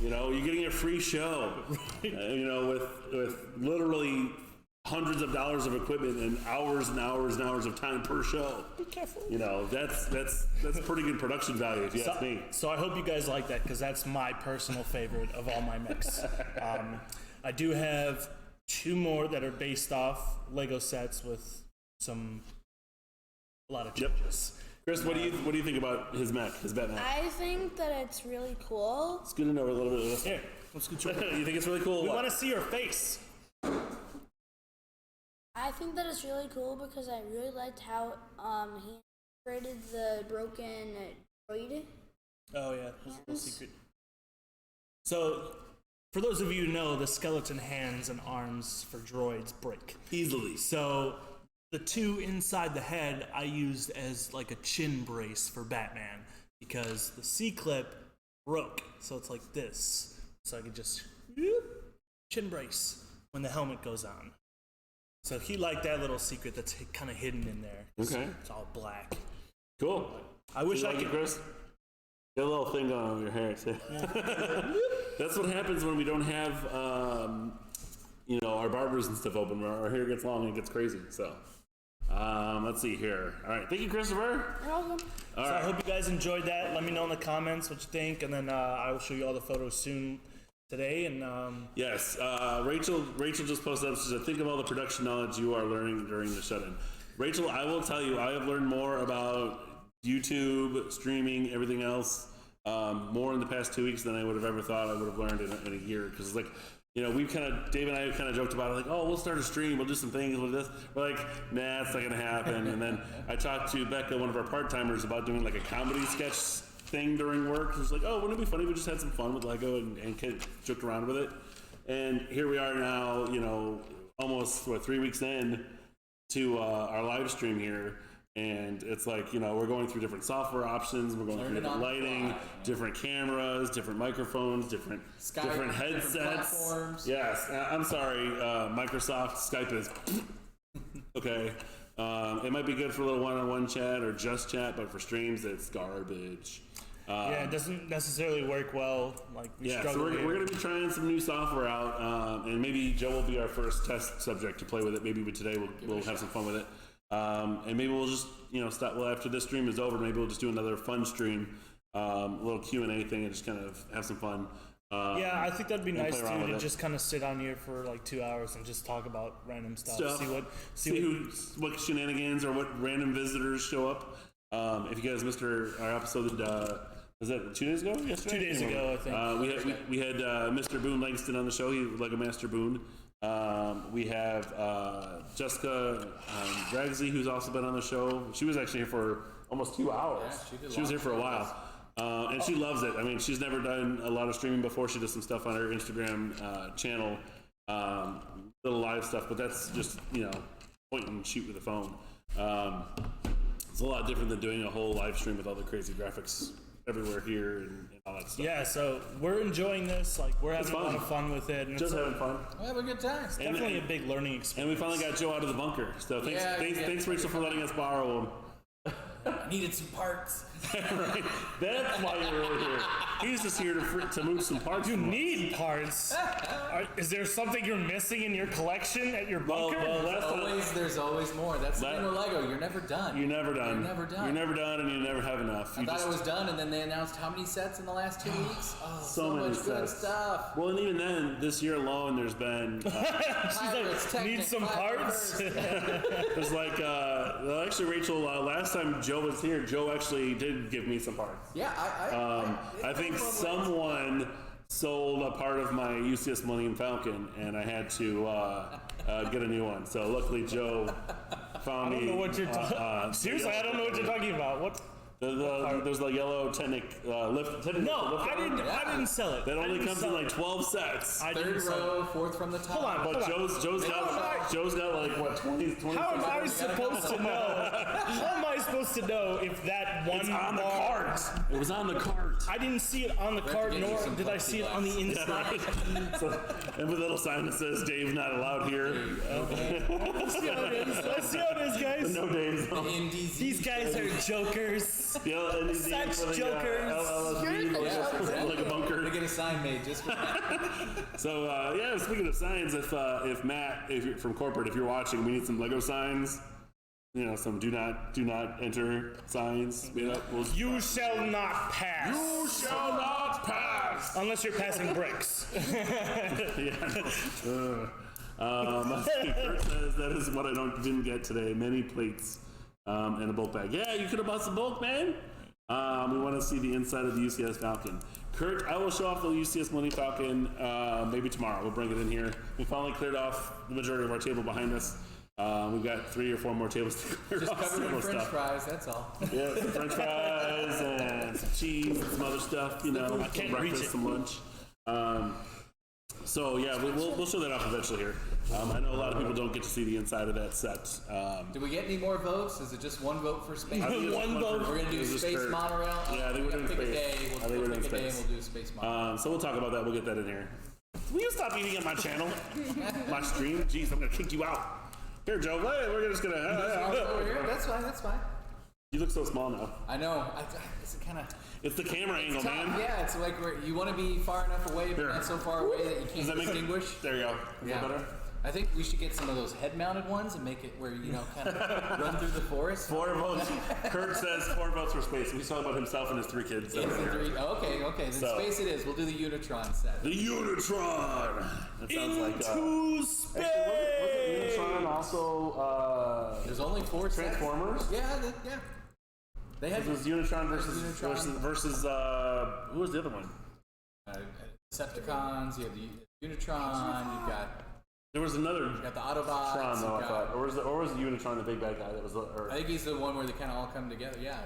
You know, you're getting a free show. You know, with literally hundreds of dollars of equipment and hours and hours and hours of time per show. Be careful. You know, that's pretty good production value if you ask me. So I hope you guys like that, because that's my personal favorite of all my mechs. I do have 2 more that are based off Lego sets with a lot of changes. Chris, what do you think about his mech, his Batman? I think that it's really cool. It's good to know a little bit of this. Here, let's go. You think it's really cool? We want to see your face. I think that it's really cool because I really liked how he created the broken droid. Oh yeah, that's a little secret. So, for those of you who know, the skeleton hands and arms for droids break Easily. So the 2 inside the head I used as like a chin brace for Batman, because the C-clip broke, so it's like this. So I could just chin brace when the helmet goes on. So he liked that little secret that's kind of hidden in there. Okay. It's all black. Cool. I wish you I like could. it, Chris? Get a little thing going on with your hair too. That's what happens when we don't have, our barbers and stuff open. Our hair gets long and it gets crazy. So, let's see here. All right, thank you, Christopher. You're welcome. All So right. I hope you guys enjoyed that. Let me know in the comments what you think, and then I will show you all the photos soon today. And Yes, Rachel just posted up. She said, "Think of all the production knowledge you are learning during the shut-in." Rachel, I will tell you, I have learned more about YouTube, streaming, everything else, more in the past 2 weeks than I would have ever thought I would have learned in a year. Because, like, Dave and I kind of joked about it, like, oh, we'll start a stream, we'll do some things with this. We're like, nah, it's not going to happen. And then I talked to Becca, one of our part-timers, about doing, like, a comedy sketch thing during work. She was like, oh, wouldn't it be funny if we just had some fun with Lego and joked around with it? And here we are now, almost, 3 weeks in to our live stream here. And it's like, we're going through different software options, we're going through different lighting, different cameras, different microphones, different headsets. Different platforms. Yes, I'm sorry, Microsoft Skype is okay. It might be good for a little one-on-one chat or just chat, but for streams, it's garbage. yeah, it doesn't necessarily work well. Like we Yeah, so struggle. we're going to be trying some new software out, and maybe Joe will be our first test subject to play with it. Maybe today we'll have some fun with it. And maybe we'll just, stop. Well, after this stream is over, maybe we'll just do another fun stream, a little Q&A thing, and just kind of have some fun. Yeah, I think that'd be nice play around too, to with it. just kind of sit on here for like 2 hours and just talk about random stuff. What shenanigans or what random visitors show up. If you guys missed our episode, was that 2 days ago? Yesterday? 2 days ago, I think. We had Mr. Boone Langston on the show. He was Lego Master Boone. We have Jessica Dragsley, who's also been on the show. She was actually here for almost 2 hours. Yeah, she was here for a while. And she loves it. I mean, she's never done a lot of streaming before. She does some stuff on her Instagram channel, little live stuff, but that's just, point and shoot with a phone. It's a lot different than doing a whole live stream with all the crazy graphics everywhere here and all that stuff. Yeah, so we're enjoying this. Like, we're having a lot of fun with it. And Just having fun. We're having a good time. it's definitely a big learning experience. And we finally got Joe out of the bunker. So thanks Rachel, for letting us borrow him. I needed some parts. Right? That's why you're really here. He's just here to move some parts. You need parts. Is there something you're missing in your collection at your bunker? There's always more. That's the thing with Lego. You're never done. You're never done. You're never done. You're never done, and you never have enough. I thought it was done, and then they announced how many sets in the last 2 weeks. Oh, so many much good sets. stuff. Well, and even then, this year alone, there's been She's like, need some parts? there's like actually, Rachel, last time Joe was here, Joe actually did give me some parts. Yeah, I think someone sold a part of my UCS Millennium Falcon, and I had to get a new one. So luckily, Joe found me. I don't know what you're seriously, I don't know what you're talking about. What? There's the yellow Technic lift. No, I didn't sell it. That only comes in like 12 sets. Third row, fourth from the top. Hold on. But Joe's got like what 20. How am I supposed to know? How am I supposed to know if that one It's on the bar- cart. It was on the cart. I didn't see it on the cart, get you nor some did I see it on the inside. And with a little sign that says Dave's not allowed here. Let's see how it is, guys. No Dave's. These guys are jokers. Such jokers. Like a bunker. They get a sign made just for that. So speaking of signs, if Matt, if you're from corporate, if you're watching, we need some Lego signs. Some do not enter signs. You shall not pass. You shall not pass Unless you're passing bricks. Kurt says that is what I didn't get today. Many plates and a bulk bag. Yeah, you could have bought some bulk, man. We want to see the inside of the UCS Falcon. Kurt, I will show off the UCS Millennium Falcon maybe tomorrow. We'll bring it in here. We finally cleared off the majority of our table behind us. We've got 3 or 4 more tables to clear Just off. covered in French fries, that's all. Yeah, some French fries and some cheese and some other stuff, some breakfast, some lunch. We'll show that off eventually here. I know a lot of people don't get to see the inside of that set. Do we get any more votes? Is it just one vote for space? One vote. We're gonna do space monorail. Yeah, I think we're doing space. We'll pick a day and we'll do space monorail. So we'll talk about that. We'll get that in here. Will you stop eating at my channel? My stream? Jeez, I'm gonna kick you out. Here, Joe. We're just gonna. Over here. That's fine. You look so small now. I know. It's kind of. It's the camera angle, man. Yeah, it's like you want to be far enough away, but not so far away that you can't distinguish. There you go. Is that better? I think we should get some of those head-mounted ones and make it where kind of run through the forest. 4 votes. Kurt says 4 votes for space. He's talking about himself and his 3 kids. Okay. Then space it is. We'll do the Unitron set. The Unitron. That sounds like Into space. Wasn't Unitron also? There's only 4 Transformers. Sets. Yeah. They had This was Unitron versus who was the other one? Decepticons. You have the Unitron. You've got. There was another. You got the Autobots. Tron, though, I thought. Or was the Unitron the big bad guy that was? I think he's the one where they kind of all come together. Yeah.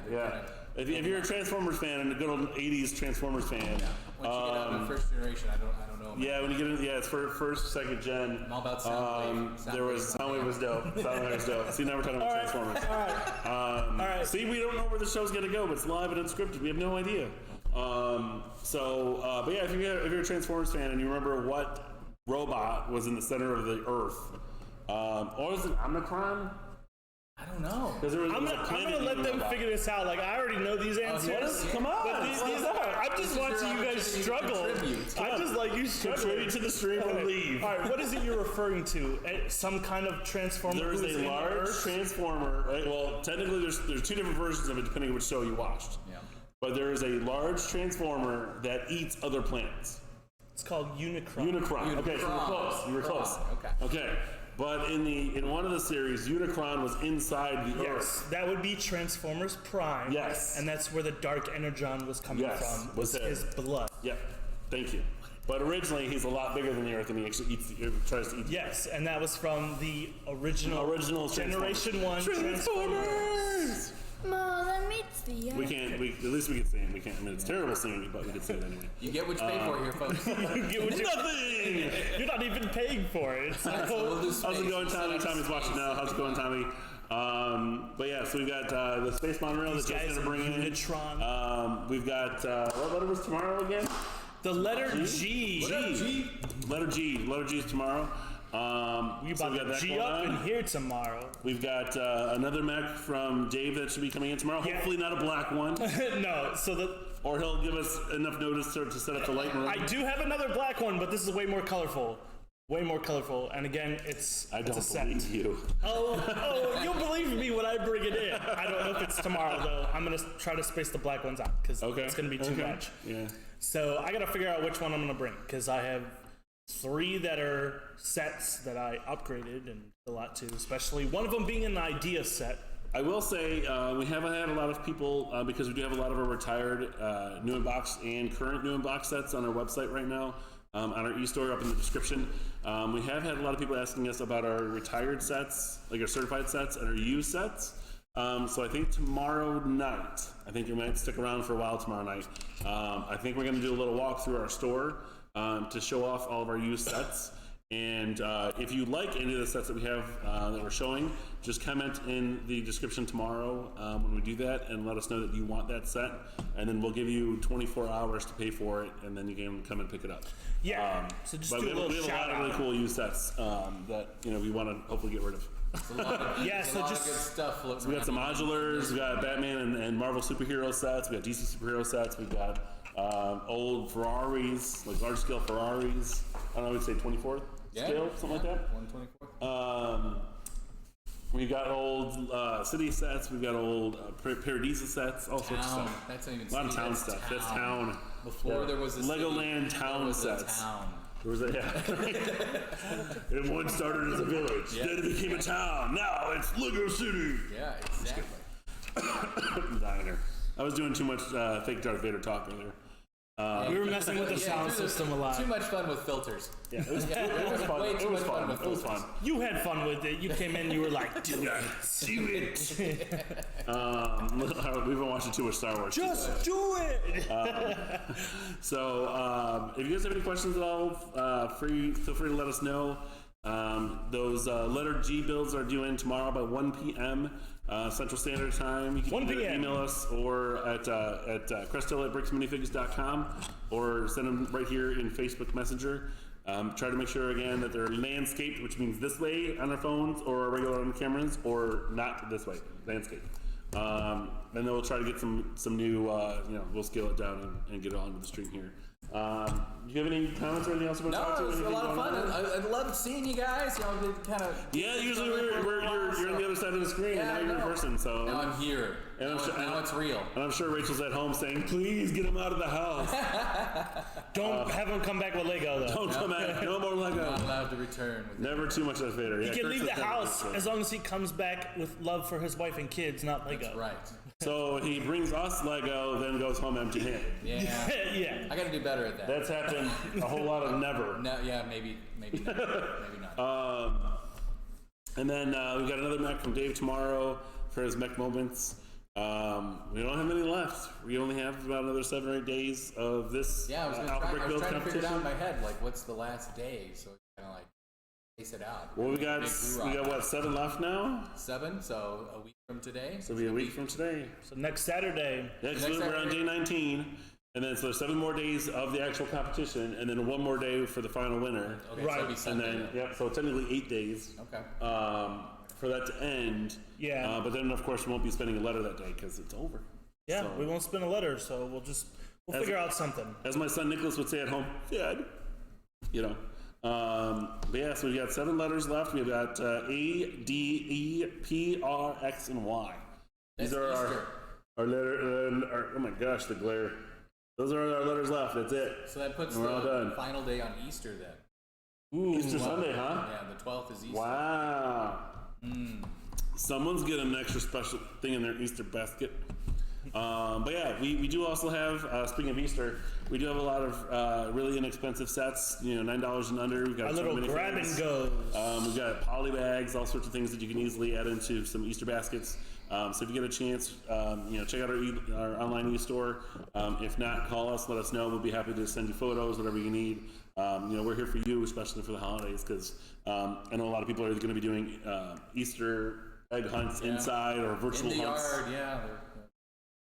If you're a Transformers fan and a good old '80s Transformers fan, Once you get out of the first generation, I don't know. Yeah, when you get in, it's first, second gen. I'm all about Soundwave. Soundwave was dope. Soundwave was dope. See, now we're talking about Transformers. All right. See, we don't know where the show's gonna go, but it's live and unscripted. We have no idea. But yeah, if you're a Transformers fan and you remember what robot was in the center of the Earth, or is it Omicron? I don't know. I'm gonna let them figure this out. Like, I already know these answers. Come on. But these are. I'm just watching you guys struggle. I'm just like, you struggle. Contribute to the stream and leave. All right, what is it you're referring to? Some kind of transformer? There is a large transformer. Right? Well, technically, there's 2 different versions of it depending on which show you watched. Yeah. But there is a large transformer that eats other planets. It's called Unicron. Unicron. Okay, so you were close. Okay. But in one of the series, Unicron was inside the Earth. Yes, that would be Transformers Prime. Yes. And that's where the Dark Energon was coming from. Was his blood. Yep. Thank you. But originally, he's a lot bigger than the Earth, and he actually tries to eat. Yes, and that was from the original Generation 1 Transformers. No, that meets the We can't. At least we can sing. We can't. I mean, it's terrible singing, but we can sing it anyway. You get what you pay for here, folks. Nothing. You're not even paying for it. So. How's it going, Tommy? Tommy's watching now. How's it going, Tommy? But yeah, so we've got the space monorail that Joe's gonna bring in. We've got what letter was tomorrow again? The letter G. Letter G is tomorrow. We about to G up in here tomorrow. We've got another mech from Dave that should be coming in tomorrow. Yeah. Hopefully not a black one. No, so or he'll give us enough notice to set up the light room. I do have another black one, but this is way more colorful. Way more colorful, and again, it's I don't a set. believe you. Oh, you'll believe me when I bring it in. I don't know if it's tomorrow though. I'm gonna try to space the black ones out because it's gonna be too much. Yeah. So I gotta figure out which one I'm gonna bring because I have 3 that are sets that I upgraded and a lot too, especially one of them being an idea set. I will say we haven't had a lot of people because we do have a lot of our retired new in-box and current new in-box sets on our website right now. On our e-store up in the description. We have had a lot of people asking us about our retired sets, like our certified sets and our used sets. So I think tomorrow night, I think you might stick around for a while tomorrow night. I think we're going to do a little walk through our store to show off all of our used sets. And if you like any of the sets that we have that we're showing, just comment in the description tomorrow when we do that and let us know that you want that set. And then we'll give you 24 hours to pay for it, and then you can come and pick it up. Yeah. So just do a little we have a shout lot of out. really cool used sets that we want to hopefully get rid of. It's a lot of, Yeah, so a lot just- of good stuff. We got some modulars. We got Batman and Marvel superhero sets. We got DC superhero sets. We got old Ferraris, like large scale Ferraris. I don't know, I would say 24th scale, something like that. 124. We've got old city sets. We've got old Paradisa sets. All sorts of Town. stuff. That's not even A lot of city, town that's stuff. town. That's town. Before there was a city, Legoland town there was a sets. town. There was and one started as a village. Yeah. Then it became a town. Now it's Lego City. Yeah, exactly. Diner. I was doing too much fake Darth Vader talk earlier. We were messing with the sound through system a lot. Too much fun with filters. Yeah, it was fun. Way It too was much fun. with It was filters. fun. You had fun with it. You came in, you were like, do it. Do it. We've been watching too much Star Wars. Just do it. So, if you guys have any questions at all, feel free to let us know. Those letter G builds are due in tomorrow by 1 p.m. Central Standard Time. You can 1 either p.m. email us or at Crest@bricksminifigs.com or send them right here in Facebook Messenger. Try to make sure again that they're landscaped, which means this way on our phones or regular on cameras, or not this way, landscape. And then we'll try to get some new, we'll scale it down and get it onto the stream here. Do you have any comments or anything else about No, talk to? it was a Anything lot of going fun. on? I loved seeing you guys. They kind of. Yeah, usually you're on the other side of the screen, and now you're in person. So Now I'm here. And I'm sure- now it's real. And I'm sure Rachel's at home saying, "Please get him out of the house. Don't have him come back with Lego though. Don't come back. No more Not Lego. allowed to return. With Never too much Darth Vader." He can leave the house as long as he comes back with love for his wife and kids, not Lego. Right. So he brings us Lego, then goes home empty-handed. Yeah. Yeah. I got to do better at that. That's happened a whole lot of never. No, yeah, maybe not. Maybe not. And then we've got another mech from Dave tomorrow for his mech moments. We don't have many left. We only have about another 7 or 8 days of this Yeah, I was Alpha Brick Build trying to figure it out in competition. my head, like what's the last day, so kind of like space it out. Well, we got Big hoorah. what, 7 left now? 7, so a week from today. So it'll be a week from today. So next Saturday, Next Next week we're on Saturday. day 19, and then so there's 7 more days of the actual competition, and then 1 more day for the final winner. Okay, so it'll be Right, Sunday. And then so technically 8 days. Okay. For that to end. Yeah. But then of course we won't be spending a letter that day because it's over. yeah, So- we won't spin a letter, so we'll figure out something. As my son Nicholas would say at home, Dad. But yeah, so we got 7 letters left. We've got A, D, E, P, R, X, and Y. These That's are Easter. our letter. Oh my gosh, the glare. Those are our letters left. That's it. So that puts We're all the done. final day on Easter then. Easter Sunday, huh? Yeah, the 12th is Easter. Wow. Someone's getting an extra special thing in their Easter basket. But yeah, we do also have, speaking of Easter, we do have a lot of really inexpensive sets, $9 and under. We've got A little some grab and minifigs. goes. We've got poly bags, all sorts of things that you can easily add into some Easter baskets. So if you get a chance, check out our online e-store. If not, call us, let us know. We'll be happy to send you photos, whatever you need. We're here for you, especially for the holidays, because I know a lot of people are going to be doing Easter egg hunts inside or virtual in the hunts. yard, yeah.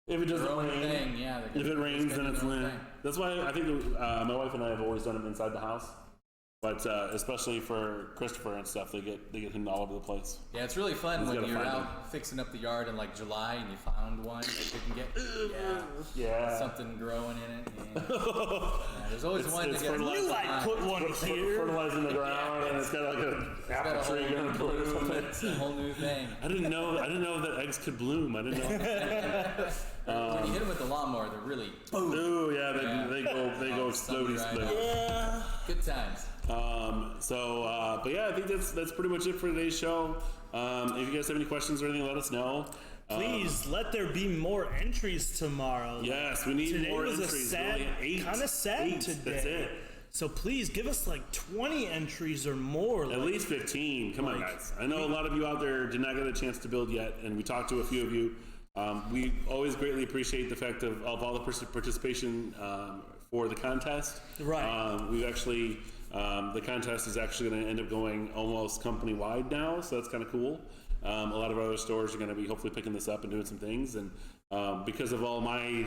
If it doesn't rain, if it rains, then it's lit. That's why I think my wife and I have always done them inside the house. But especially for Christopher and stuff, they get him all over the place. Yeah, it's really fun when you're out fixing up the yard in like July and you found one that you can get something growing in it. Yeah. There's always one that gets You like put one here. Fertilizing the ground, and it's got like an apple tree going to bloom or something. It's a whole new thing. I didn't know that eggs could bloom. I didn't know. When you hit them with the lawnmower, they're really boom. Ooh, yeah, they go explodey. Yeah. Good times. But yeah, I think that's pretty much it for today's show. If you guys have any questions or anything, let us know. Please let there be more entries tomorrow. Yes, we need more entries. Today was kind of sad today. That's it. So please give us like 20 entries or more. At least 15. Come on, guys. I know a lot of you out there did not get a chance to build yet, and we talked to a few of you. We always greatly appreciate the fact of all the participation for the contest. Right. We've actually, the contest is actually going to end up going almost company-wide now, so that's kind of cool. A lot of other stores are going to be hopefully picking this up and doing some things, and because of all my,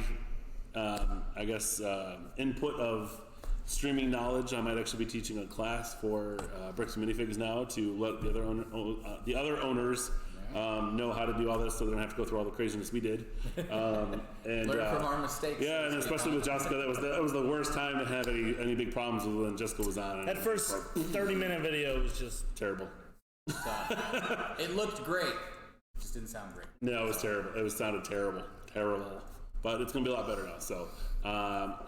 input of streaming knowledge, I might actually be teaching a class for Bricks and Minifigs now to let the other owners know how to do all this, so they don't have to go through all the craziness we did. And learn from our mistakes. Yeah, and especially with Jessica, that was the worst time to have any big problems with when Jessica was on. That first 30-minute video was just terrible. It looked great. It just didn't sound great. No, it was terrible. It sounded terrible. But it's going to be a lot better now. So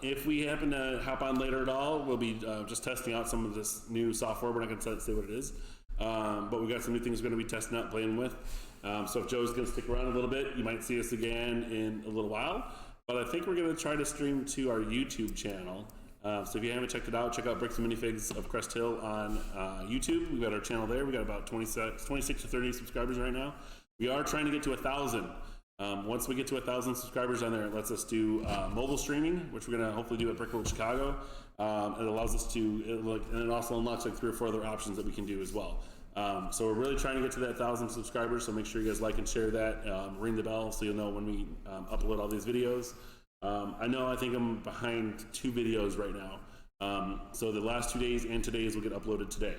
if we happen to hop on later at all, we'll be just testing out some of this new software. We're not going to say what it is. But we've got some new things we're going to be testing out, playing with. So if Joe's going to stick around a little bit, you might see us again in a little while. But I think we're going to try to stream to our YouTube channel. So if you haven't checked it out, check out Bricks and Minifigs of Crest Hill on YouTube. We've got our channel there. We've got about 26 to 30 subscribers right now. We are trying to get to 1,000. Once we get to 1,000 subscribers on there, it lets us do mobile streaming, which we're going to hopefully do at Brickworld Chicago. It allows us to, and it also unlocks like 3 or 4 other options that we can do as well. So we're really trying to get to that 1,000 subscribers, so make sure you guys like and share that. Ring the bell so you'll know when we upload all these videos. I think I'm behind 2 videos right now. So the last 2 days and today's will get uploaded today.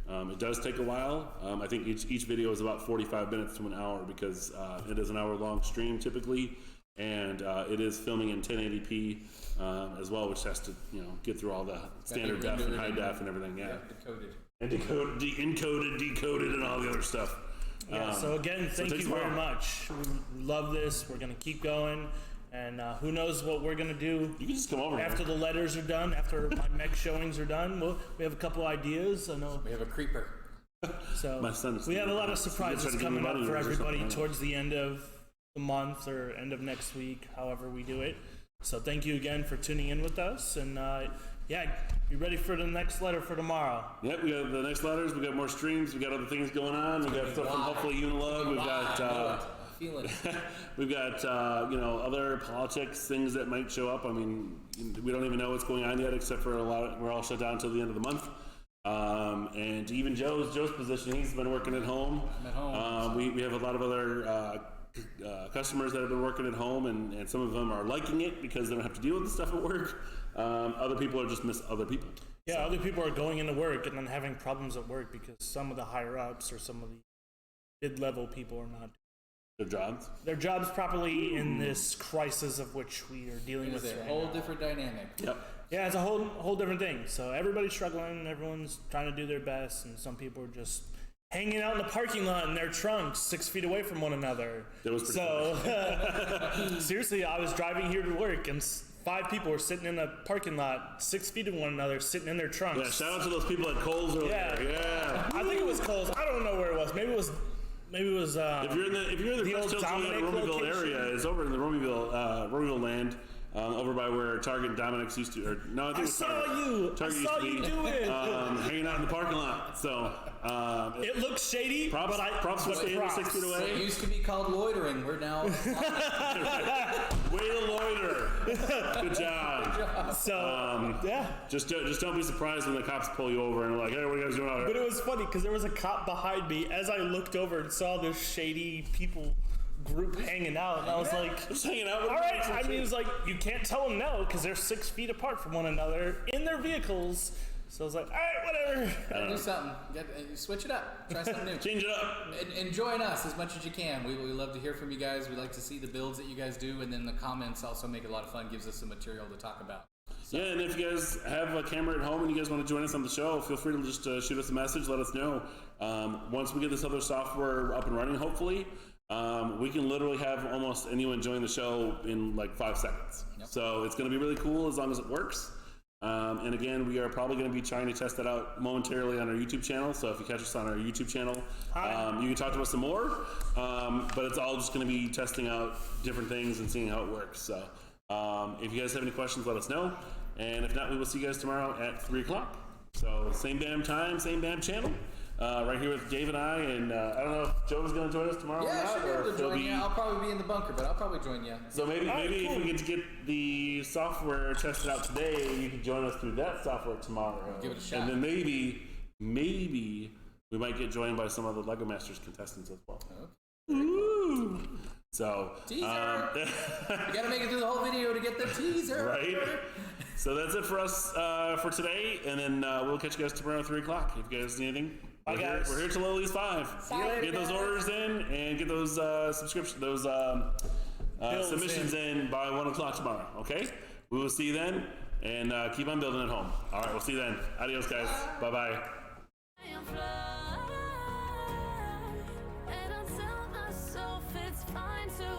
It does take a while. I think each video is about 45 minutes to an hour because it is an hour-long stream typically, and it is filming in 1080p as well, which has to get through all the standard def and high def and everything. Yeah, decoded. And encoded, decoded, and all the other stuff. Yeah, so again, thank you very much. We love this. We're going to keep going. And who knows what we're going to do. You can just come over after the letters are done, after my mech showings are done. We have a couple ideas. I know we have a creeper. So we have a lot of surprises coming up for everybody towards the end of the month or end of next week, however we do it. So thank you again for tuning in with us. And be ready for the next letter for tomorrow. Yep, we got the next letters. We got more streams. We got other things going on. We got stuff from hopefully Unilug. We've got we've got other politics things that might show up. I mean, we don't even know what's going on yet, except for we're all shut down until the end of the month. And even Joe's position, he's been working at home. I'm at home. We have a lot of other customers that have been working at home, and some of them are liking it because they don't have to deal with the stuff at work. Other people are just miss other people. Yeah, other people are going into work and then having problems at work because some of the higher ups or some of the mid-level people are not their jobs properly in this crisis of which we are dealing with. It's a whole different dynamic. Yep. Yeah, it's a whole different thing. So everybody's struggling, everyone's trying to do their best, and some people are just hanging out in the parking lot in their trunks 6 feet away from one another. That was pretty so seriously, I was driving here to work and 5 people were sitting in a parking lot 6 feet from one another, sitting in their trunks. Yeah, shout out to those people at Kohl's earlier. Yeah. I think it was Kohl's. I don't know where it was. Maybe it was. If you're in the Crest Hill, Romeoville area, it's over in the Romeoville land. over by where Target and Dominic's used to, or no, I think it was saw Target. you. Target I saw you do it. Hanging out in the parking lot. So It looks shady, props for staying 6 feet away. It used to be called loitering. We're now. Way to loiter. Good job. So yeah. Just don't be surprised when the cops pull you over and are like, hey, what are you guys doing out But here? it was funny because there was a cop behind me as I looked over and saw this shady people group hanging out, and I was like, Just hanging out with all them. right. I mean, it's like you can't tell them no because they're 6 feet apart from one another in their vehicles. So I was like, all right, whatever. Do something. Switch it up. Try something new. Change it up. And join us as much as you can. We love to hear from you guys. We like to see the builds that you guys do, and then the comments also make it a lot of fun. Gives us some material to talk about. Yeah, and if you guys have a camera at home and you guys want to join us on the show, feel free to just shoot us a message. Let us know. Once we get this other software up and running, hopefully, we can literally have almost anyone join the show in like 5 seconds. Yep. So it's going to be really cool as long as it works. And again, we are probably going to be trying to test that out momentarily on our YouTube channel. So if you catch us on our YouTube channel, you can talk to us some more. But it's all just going to be testing out different things and seeing how it works. So if you guys have any questions, let us know. And if not, we will see you guys tomorrow at 3 o'clock. So same damn time, same damn channel. Right here with Dave and I. And I don't know if Joe's going to join us tomorrow Yeah, I or should be not. able to join you. I'll probably be in the bunker, but I'll probably join you. So maybe if we get to get the software tested out today, you can join us through that software tomorrow. Give it a shot. And then maybe we might get joined by some of the Lego Masters contestants as well. Okay. Ooh. So Teaser. You gotta make it through the whole video to get the teaser. right. So that's it for us for today, and then we'll catch you guys tomorrow at 3 o'clock. If you guys need anything, we're here till at least 5. See you later, Get those guys. orders in and get those submissions in by 1 o'clock tomorrow. Okay, we will see you then, and keep on building at home. All right, we'll see you then. Adios, guys. Bye bye. I am fly, and I tell myself it's fine to